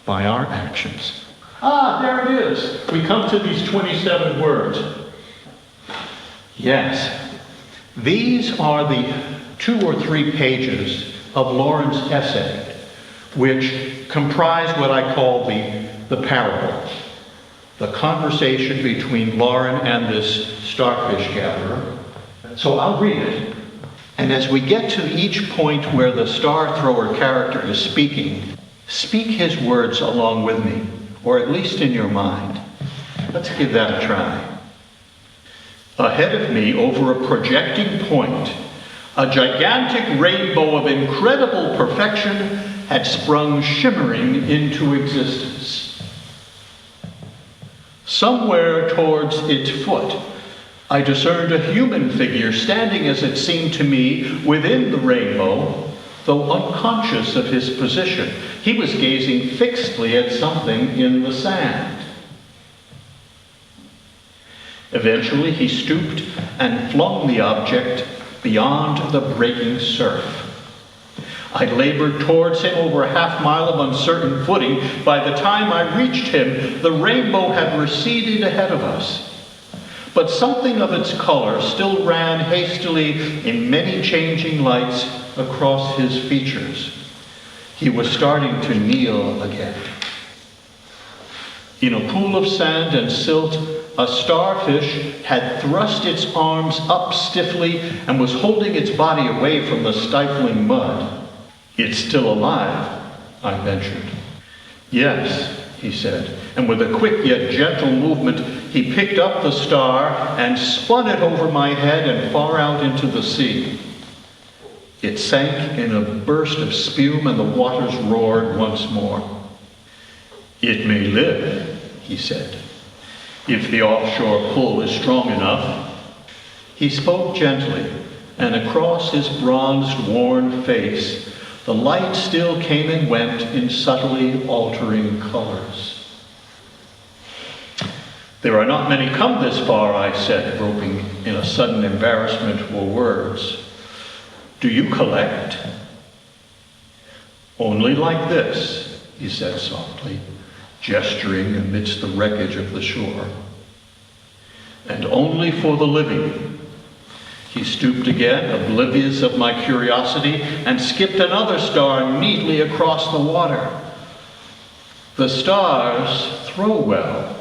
by our actions. Ah, there it is. We come to these 27 words. Yes, these are the 2 or 3 pages of Loren's essay, which comprise what I call the parable, the conversation between Loren and this starfish gatherer. So I'll read it. And as we get to each point where the star thrower character is speaking, speak his words along with me, or at least in your mind. Let's give that a try. Ahead of me, over a projecting point, a gigantic rainbow of incredible perfection had sprung shimmering into existence. Somewhere towards its foot, I discerned a human figure standing, as it seemed to me, within the rainbow, though unconscious of his position. He was gazing fixedly at something in the sand. Eventually, he stooped and flung the object beyond the breaking surf. I labored towards him over a half-mile of uncertain footing. By the time I reached him, the rainbow had receded ahead of us. But something of its color still ran hastily in many changing lights across his features. He was starting to kneel again. In a pool of sand and silt, a starfish had thrust its arms up stiffly and was holding its body away from the stifling mud. "It's still alive," I ventured. "Yes," he said, and with a quick yet gentle movement, he picked up the star and spun it over my head and far out into the sea. It sank in a burst of spume and the waters roared once more. "It may live," he said, "if the offshore pull is strong enough." He spoke gently, and across his bronzed, worn face, the light still came and went in subtly altering colors. "There are not many come this far," I said, groping in a sudden embarrassment for words. "Do you collect?" Only like this, he said softly, gesturing amidst the wreckage of the shore. And only for the living. He stooped again, oblivious of my curiosity, and skipped another star neatly across the water. The stars throw well.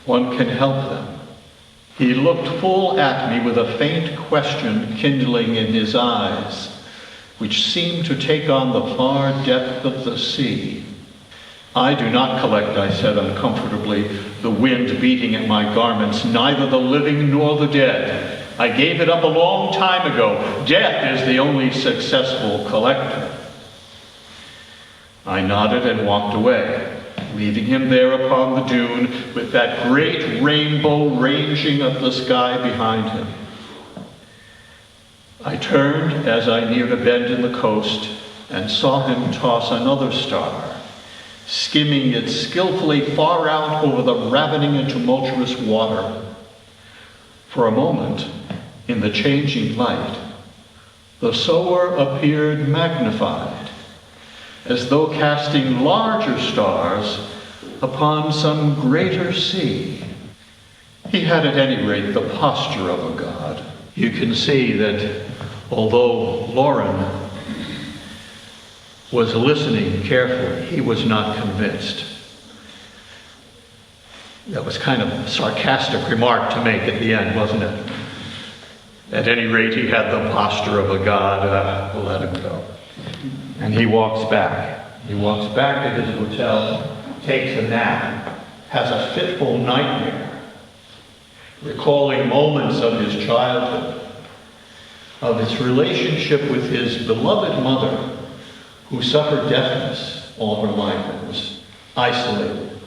One can help them. He looked full at me with a faint question kindling in his eyes, which seemed to take on the far depth of the sea. I do not collect, I said uncomfortably, the wind beating at my garments, neither the living nor the dead. I gave it up a long time ago. Death is the only successful collector. I nodded and walked away, leaving him there upon the dune with that great rainbow ranging up the sky behind him. I turned as I neared a bend in the coast and saw him toss another star, skimming it skillfully far out over the ravening and tumultuous water. For a moment, in the changing light, the sower appeared magnified, as though casting larger stars upon some greater sea. He had at any rate the posture of a god. You can see that although Loren was listening carefully, he was not convinced. That was kind of a sarcastic remark to make at the end, wasn't it? At any rate, he had the posture of a god. We'll let him go. And he walks back. He walks back to his hotel, takes a nap, has a fitful nightmare, recalling moments of his childhood, of his relationship with his beloved mother, who suffered deafness all her life and was isolated,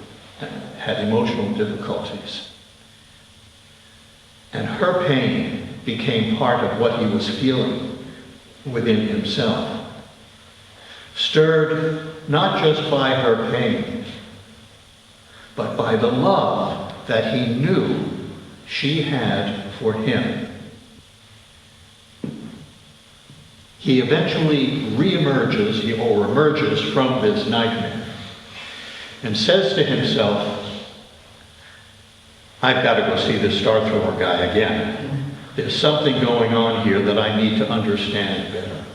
and had emotional difficulties. And her pain became part of what he was feeling within himself, stirred not just by her pain, but by the love that he knew she had for him. He eventually emerges from this nightmare and says to himself, I've got to go see this star thrower guy again. There's something going on here that I need to understand better.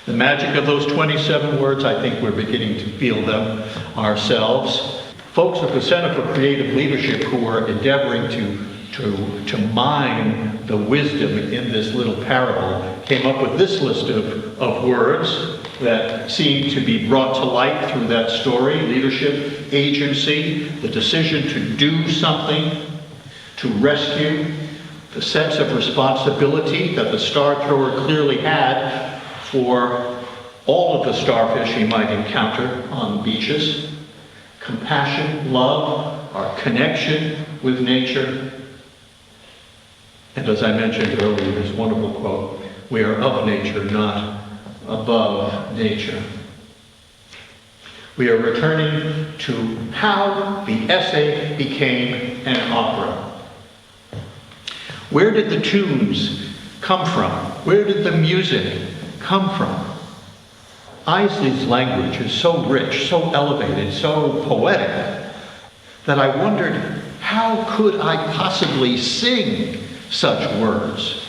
The magic of those 27 words, I think we're beginning to feel them ourselves. Folks at the Center for Creative Leadership who are endeavoring to mine the wisdom in this little parable came up with this list of words that seem to be brought to light through that story: leadership, agency, the decision to do something, to rescue, the sense of responsibility that the star thrower clearly had for all of the starfish he might encounter on beaches, compassion, love, our connection with nature. And as I mentioned earlier, this wonderful quote, we are of nature, not above nature. We are returning to how the essay became an opera. Where did the tunes come from? Where did the music come from? Eiseley's language is so rich, so elevated, so poetic, that I wondered, how could I possibly sing such words?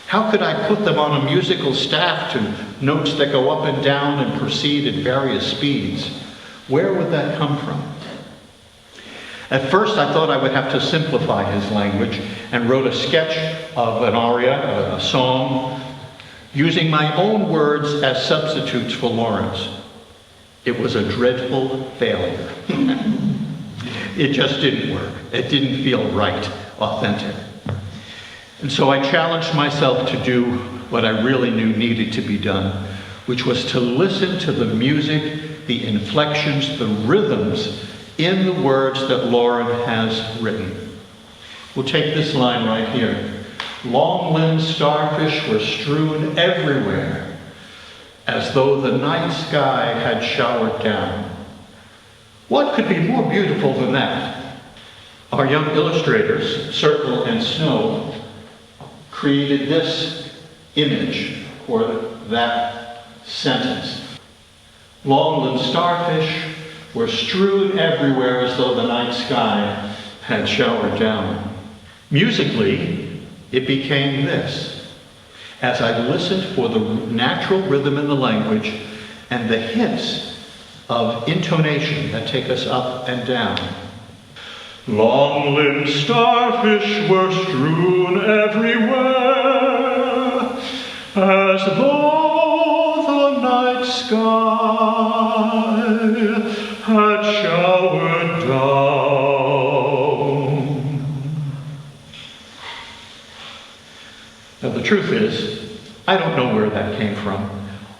How could I put them on a musical staff to notes that go up and down and proceed at various speeds? Where would that come from? At first I thought I would have to simplify his language and wrote a sketch of an aria, a song, using my own words as substitutes for Loren's. It was a dreadful failure. It just didn't work. It didn't feel right, authentic. And so I challenged myself to do what I really knew needed to be done, which was to listen to the music, the inflections, the rhythms in the words that Loren has written. We'll take this line right here. Long-limbed starfish were strewn everywhere, as though the night sky had showered down. What could be more beautiful than that? Our young illustrators, Circle and Snow, created this image for that sentence. Longland starfish were strewn everywhere as though the night sky had showered down. Musically, it became this. As I listened for the natural rhythm in the language and the hints of intonation that take us up and down. Long-limbed starfish were strewn everywhere, as though the night sky had showered down. Now the truth is, I don't know where that came from.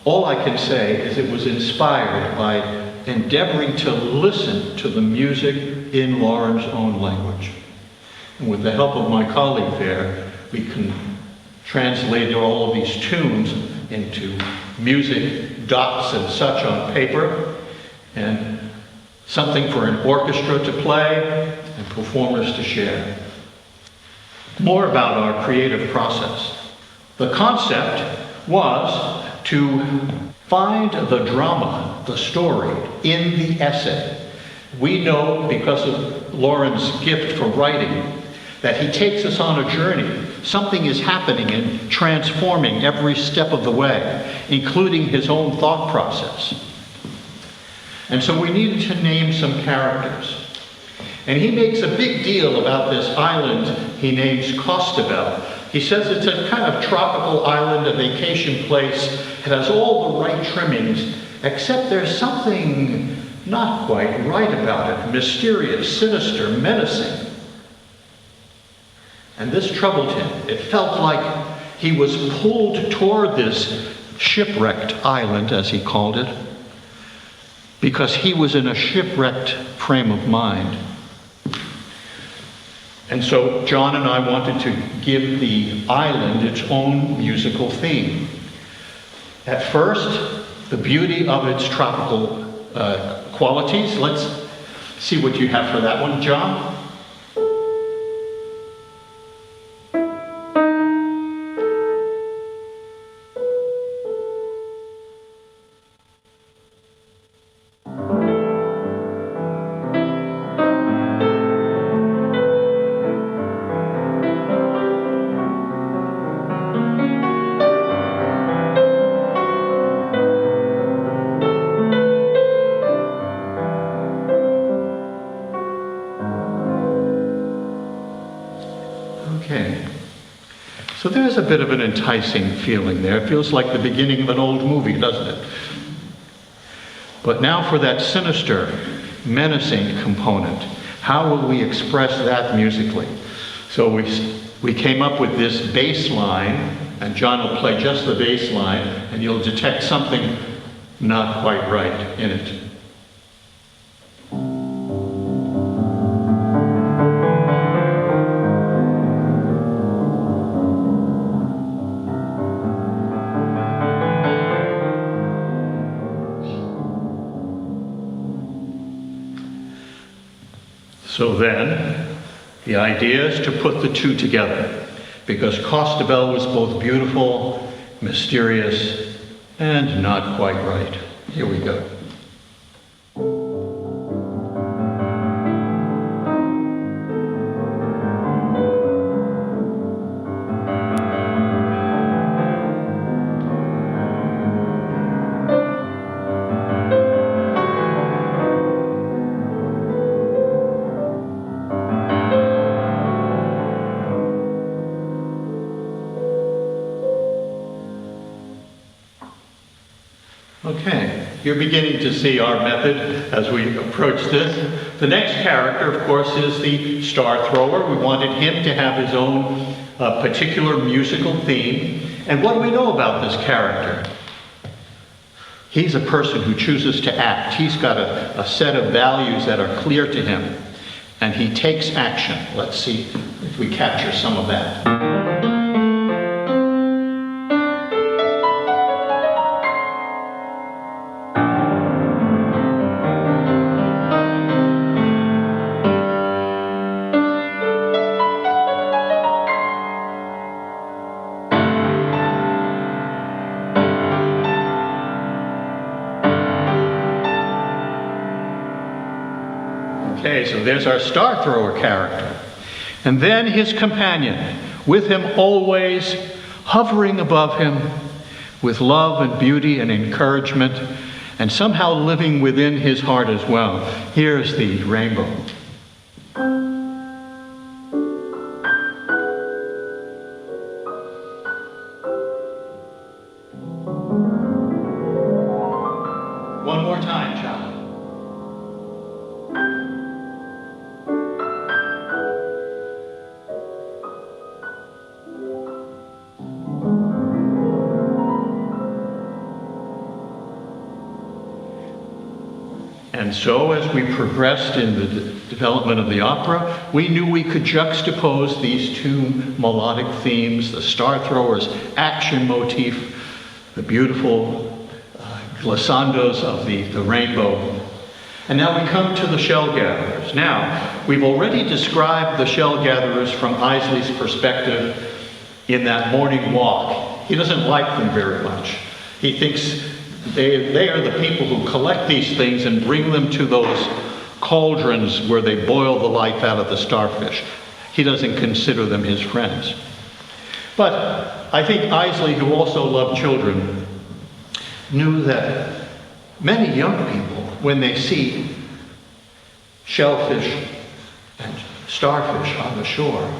All I can say is it was inspired by endeavoring to listen to the music in Loren's own language. And with the help of my colleague there, we can translate all of these tunes into music, dots and such on paper, and something for an orchestra to play and performers to share. More about our creative process. The concept was to find the drama, the story, in the essay. We know, because of Loren's gift for writing, that he takes us on a journey. Something is happening and transforming every step of the way, including his own thought process. And so we needed to name some characters. And he makes a big deal about this island he names Costabel. He says it's a kind of tropical island, a vacation place. It has all the right trimmings, except there's something not quite right about it. Mysterious, sinister, menacing. And this troubled him. It felt like he was pulled toward this shipwrecked island, as he called it, because he was in a shipwrecked frame of mind. And so John and I wanted to give the island its own musical theme. At first, the beauty of its tropical qualities. Let's see what you have for that one, John. So there's a bit of an enticing feeling there. It feels like the beginning of an old movie, doesn't it? But now for that sinister, menacing component. How will we express that musically? So we came up with this bass line, and John will play just the bass line, and you'll detect something not quite right in it. So then, the idea is to put the two together, because Costabel was both beautiful, mysterious, and not quite right. Here we go. Okay, you're beginning to see our method as we approach this. The next character, of course, is the star thrower. We wanted him to have his own particular musical theme. And what do we know about this character? He's a person who chooses to act. He's got a set of values that are clear to him, and he takes action. Let's see if we capture some of that. Okay, so there's our star thrower character. And then his companion, with him always, hovering above him, with love and beauty and encouragement, and somehow living within his heart as well. Here's the rainbow. One more time, Charlie. And so as we progressed in the development of the opera, we knew we could juxtapose these two melodic themes, the star thrower's action motif, the beautiful glissandos of the rainbow. And now we come to the shell gatherers. Now, we've already described the shell gatherers from Eiseley's perspective in that morning walk. He doesn't like them very much. He thinks they are the people who collect these things and bring them to those cauldrons where they boil the life out of the starfish. He doesn't consider them his friends. But I think Eiseley, who also loved children, knew that many young people, when they see shellfish and starfish on the shore,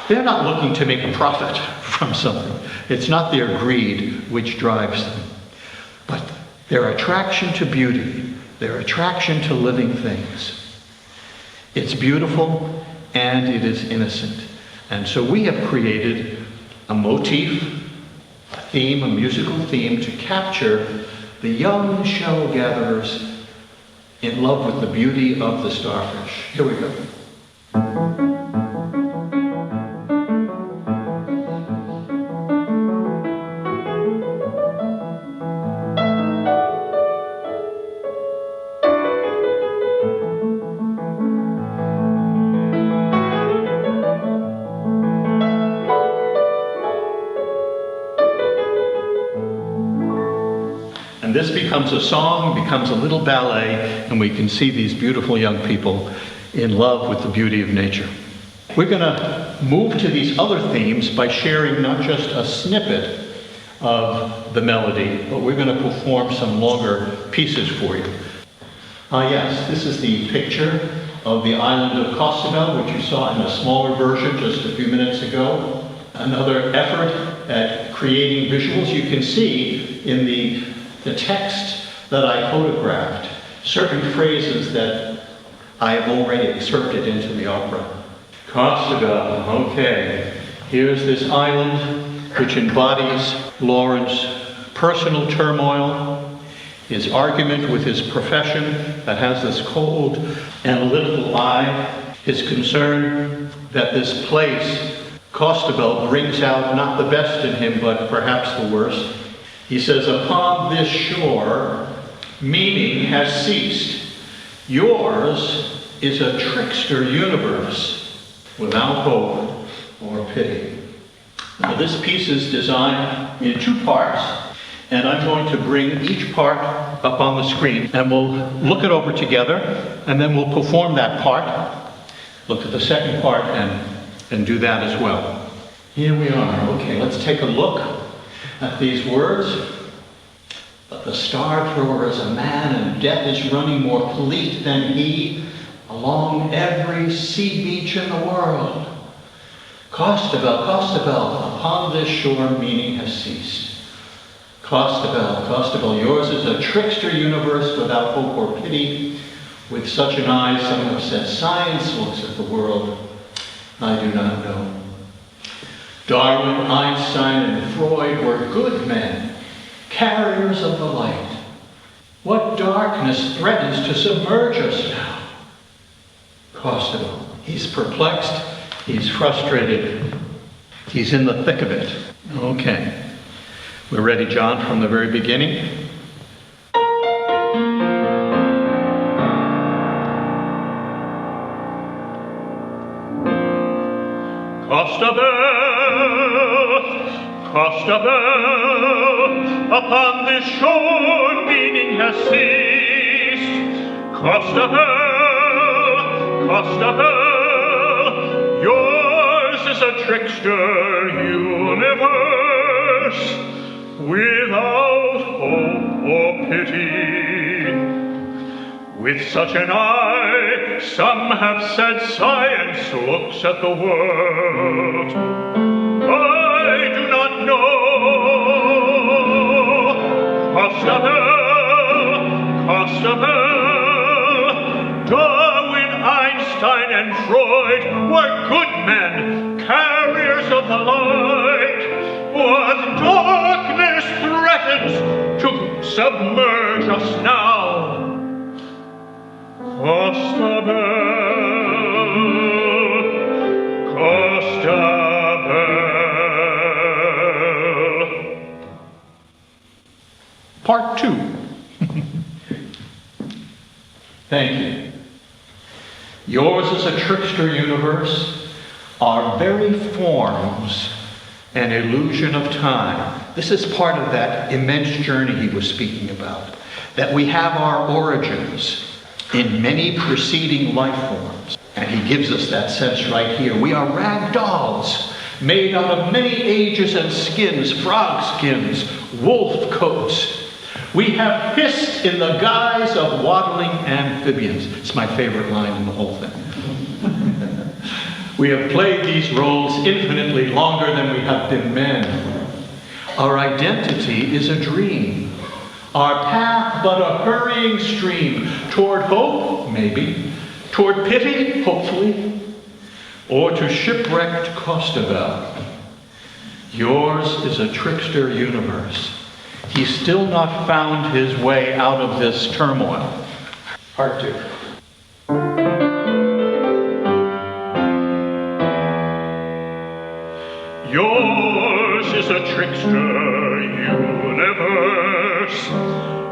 they're not looking to make a profit from something. It's not their greed which drives them, but their attraction to beauty, their attraction to living things. It's beautiful and it is innocent. And so we have created a motif, a theme, a musical theme to capture the young shell gatherers in love with the beauty of the starfish. Here we go. And this becomes a song, becomes a little ballet, and we can see these beautiful young people in love with the beauty of nature. We're going to move to these other themes by sharing not just a snippet of the melody, but we're going to perform some longer pieces for you. Yes, this is the picture of the island of Costabel, which you saw in a smaller version just a few minutes ago. Another effort at creating visuals. You can see in the text that I photographed certain phrases that I have already excerpted into the opera. Costabel, okay. Here's this island which embodies Loren's personal turmoil, his argument with his profession that has this cold, analytical eye, his concern that this place, Costabel, brings out not the best in him, but perhaps the worst. He says, upon this shore, meaning has ceased. Yours is a trickster universe without hope or pity. Now, this piece is designed in two parts, and I'm going to bring each part up on the screen, and we'll look it over together, and then we'll perform that part, look at the second part, and do that as well. Here we are. Okay, let's take a look at these words. But the star thrower is a man, and death is running more fleet than he along every sea beach in the world. Costabel, Costabel, upon this shore meaning has ceased. Costabel, Costabel, yours is a trickster universe without hope or pity. With such an eye, some have said, science looks at the world. I do not know. Darwin, Einstein, and Freud were good men, carriers of the light. What darkness threatens to submerge us now? Costabel, he's perplexed, he's frustrated, he's in the thick of it. Okay, we're ready, John, from the very beginning. Costabel, upon this shore meaning has ceased. Costabel, Costabel, yours is a trickster universe, without hope or pity. With such an eye, some have said science looks at the world. I do not know. Costabel, Darwin, Einstein, and Freud were good men, carriers of the light. What darkness threatens to submerge us now? Costabel. Part 2. Thank you. Yours is a trickster universe. Our very forms an illusion of time. This is part of that immense journey he was speaking about, that we have our origins in many preceding life forms. And he gives us that sense right here. We are rag dolls made out of many ages and skins, frog skins, wolf coats. We have hissed in the guise of waddling amphibians. It's my favorite line in the whole thing. We have played these roles infinitely longer than we have been men. Our identity is a dream. Our path but a hurrying stream toward hope, maybe, toward pity, hopefully, or to shipwrecked Costabel. Yours is a trickster universe. He's still not found his way out of this turmoil. Part 2. Yours is a trickster universe,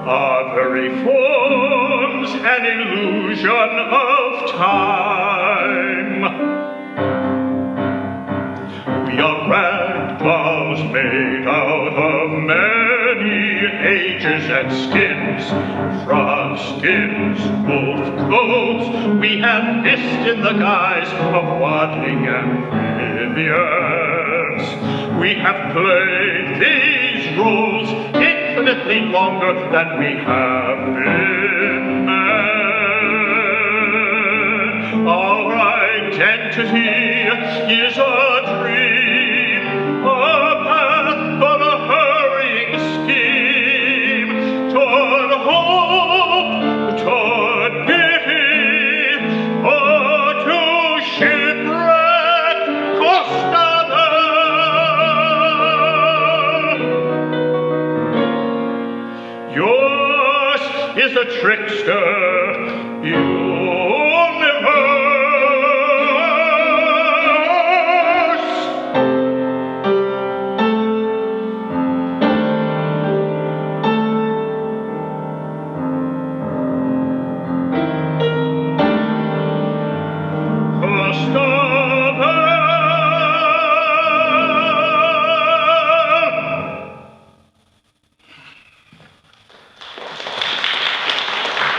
our very forms an illusion of time. We are rag dolls made out of many ages and skins, frog skins, wolf coats. We have hissed in the guise of waddling amphibians. We have played these roles infinitely longer than we have been men. Our identity is a dream, a path but a hurrying scheme toward hope, toward pity, or to shipwreck Costabel. Yours is a trickster universe.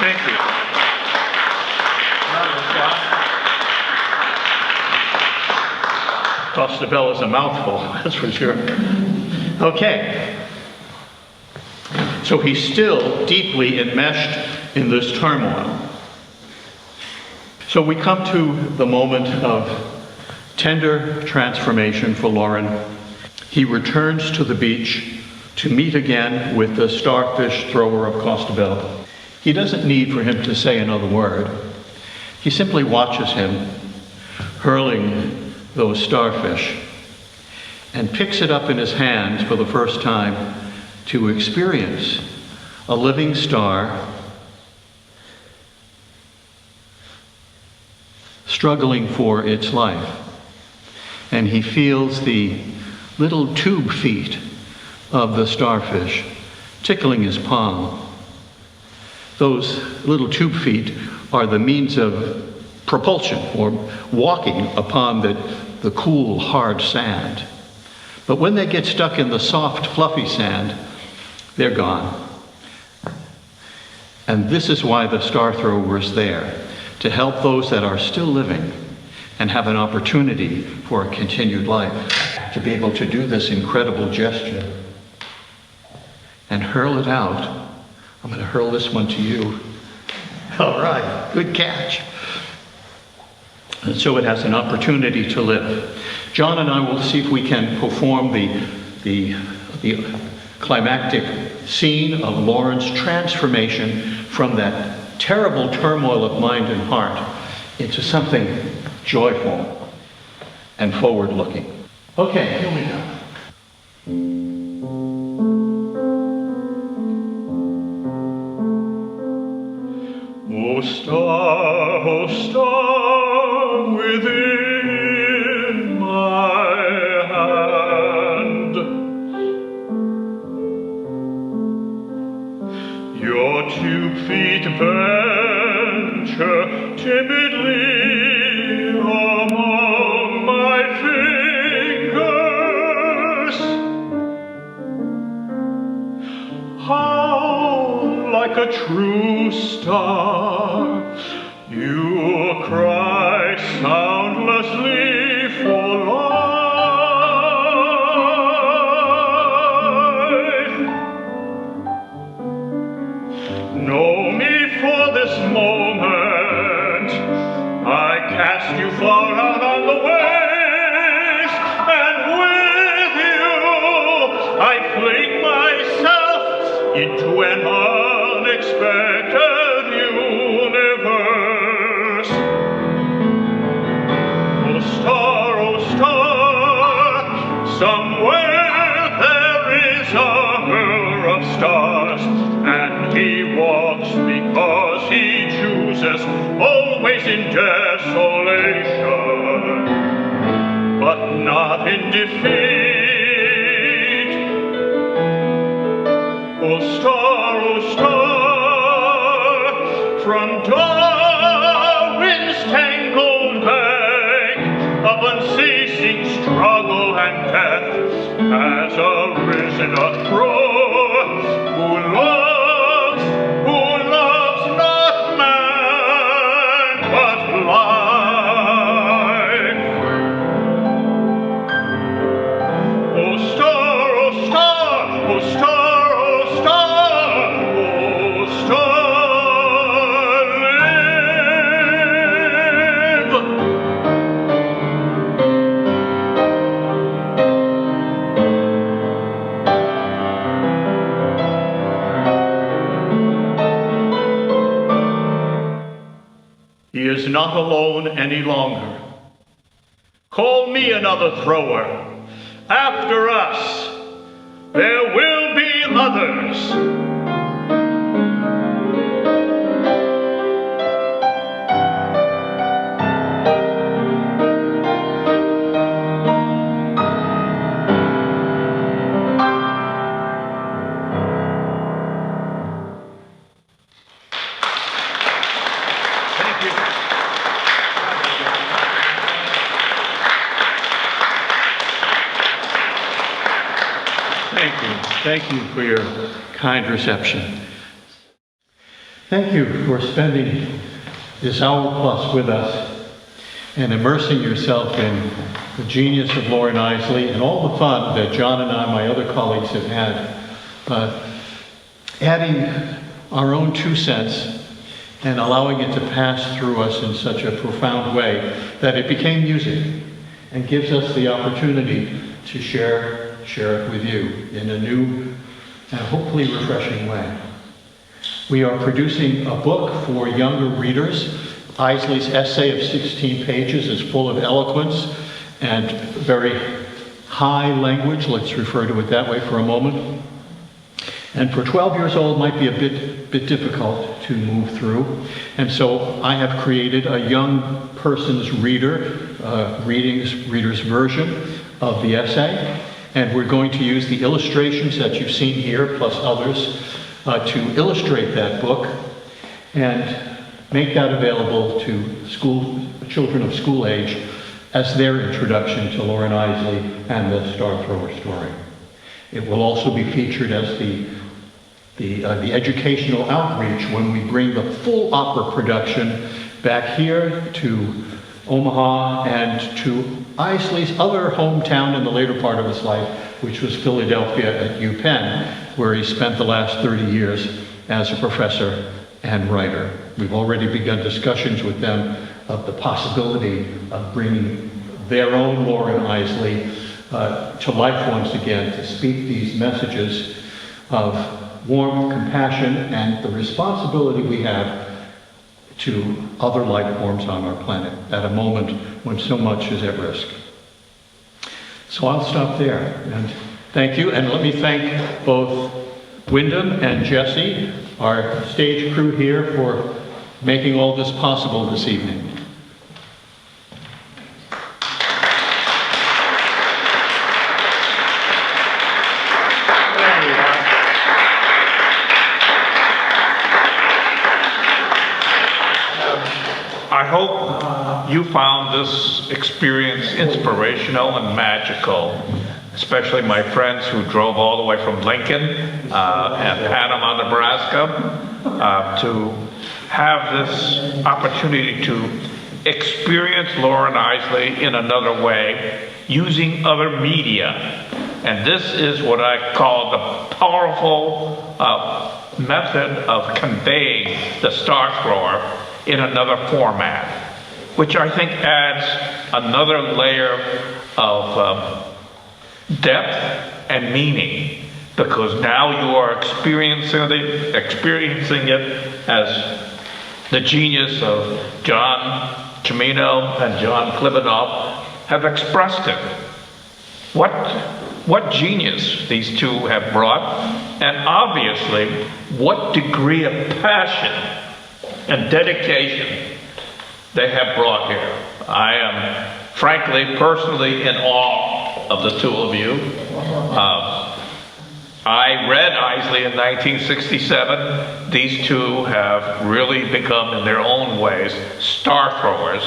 Thank you. Costabel is a mouthful, that's for sure. Okay. So he's still deeply enmeshed in this turmoil. So we come to the moment of tender transformation for Loren. He returns to the beach to meet again with the starfish thrower of Costabel. He doesn't need for him to say another word. He simply watches him hurling those starfish and picks it up in his hands for the first time to experience a living star struggling for its life. And he feels the little tube feet of the starfish tickling his palm. Those little tube feet are the means of propulsion or walking upon the cool, hard sand. But when they get stuck in the soft, fluffy sand, they're gone. And this is why the star thrower is there, to help those that are still living and have an opportunity for a continued life, to be able to do this incredible gesture and hurl it out. I'm going to hurl this one to you. All right, good catch. And so it has an opportunity to live. John and I will see if we can perform the climactic scene of Loren's transformation from that terrible turmoil of mind and heart into something joyful and forward-looking. Okay, here we go. Oh star within my hand, your 2 feet venture timidly among my fingers. How like a true star you cry soundlessly for life. Know me for this moment, I cast you far out on the waves, and with you I fling myself into an unexpected universe. Oh star, somewhere there is a hurler of stars, and he walks because he chooses, always in desolation, but not in defeat. Oh star, from Darwin's tangled bank of unceasing struggle and death has arisen a crow who loves not man but life. Oh star, oh star, oh star, oh star, oh star, live. He is not alone any longer. Call me another thrower. After us, there will be others. Thank you for your kind reception. Thank you for spending this hour plus with us and immersing yourself in the genius of Loren Eiseley and all the fun that John and I, my other colleagues, have had, adding our own 2 cents and allowing it to pass through us in such a profound way that it became music and gives us the opportunity to share it with you in a new and hopefully refreshing way. We are producing a book for younger readers. Eiseley's essay of 16 pages is full of eloquence and very high language, let's refer to it that way for a moment. And for 12 years old might be a bit difficult to move through. And so I have created a young person's reader's version of the essay. And we're going to use the illustrations that you've seen here, plus others, to illustrate that book and make that available to children of school age as their introduction to Loren Eiseley and the Star Thrower story. It will also be featured as the educational outreach when we bring the full opera production back here to Omaha and to Eiseley's other hometown in the later part of his life, which was Philadelphia at UPenn, where he spent the last 30 years as a professor and writer. We've already begun discussions with them of the possibility of bringing their own Loren Eiseley to life once again, to speak these messages of warmth, compassion, and the responsibility we have to other life forms on our planet at a moment when so much is at risk. So I'll stop there, and thank you, and let me thank both Wyndham and Jesse, our stage crew here, for making all this possible this evening. I hope you found this experience inspirational and magical, especially my friends who drove all the way from Lincoln and Panama, Nebraska, to have this opportunity to experience Loren Eiseley in another way, using other media. And this is what I call the powerful method of conveying the star thrower in another format, which I think adds another layer of depth and meaning, because now you are experiencing it as the genius of John Cimino and Jon Klibonoff have expressed it. What genius these two have brought, and obviously what degree of passion and dedication they have brought here. I am frankly, personally in awe of the two of you. I read Eiseley in 1967. These two have really become, in their own ways, star throwers.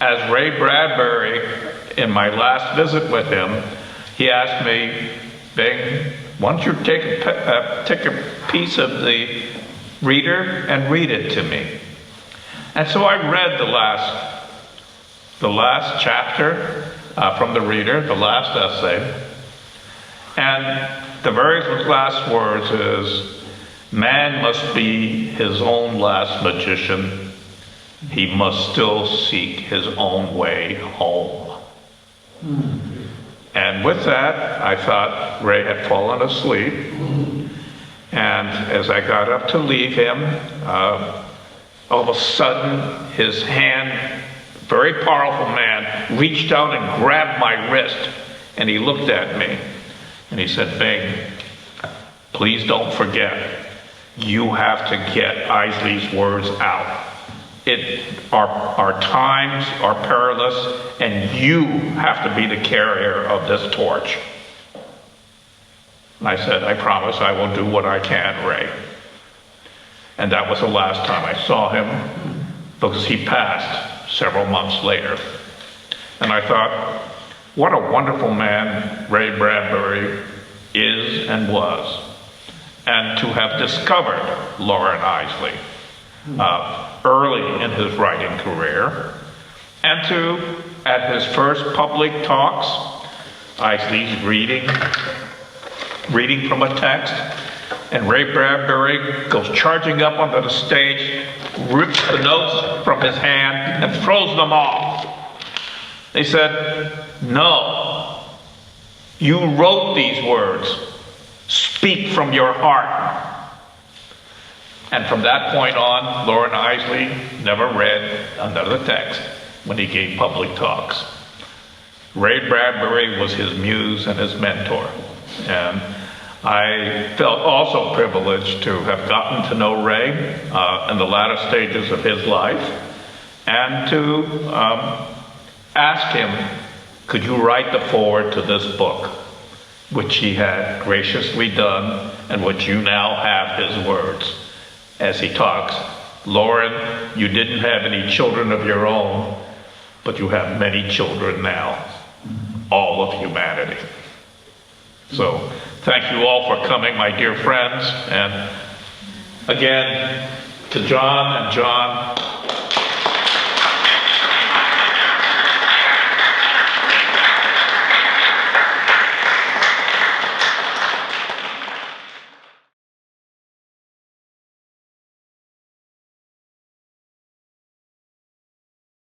As Ray Bradbury, in my last visit with him, he asked me, Bing, why don't you take a piece of the reader and read it to me? And so I read the last chapter from the reader, the last essay, and the very last words is, man must be his own last magician. He must still seek his own way home. And with that, I thought Ray had fallen asleep. And as I got up to leave him, all of a sudden, his hand, very powerful man, reached out and grabbed my wrist, and he looked at me, and he said, Bing, please don't forget, you have to get Eiseley's words out. Our times are perilous, and you have to be the carrier of this torch. And I said, I promise I will do what I can, Ray. And that was the last time I saw him, because he passed several months later. And I thought, what a wonderful man Ray Bradbury is and was. And to have discovered Loren Eiseley early in his writing career, and to, at his first public talks, Eiseley's reading from a text, and Ray Bradbury goes charging up onto the stage, rips the notes from his hand, and throws them off. They said, no, you wrote these words. Speak from your heart. And from that point on, Loren Eiseley never read another text when he gave public talks. Ray Bradbury was his muse and his mentor. And I felt also privileged to have gotten to know Ray in the latter stages of his life, and to ask him, could you write the foreword to this book, which he had graciously done, and which you now have his words. As he talks, Loren, you didn't have any children of your own, but you have many children now, all of humanity. So, thank you all for coming, my dear friends, and again, to John and John,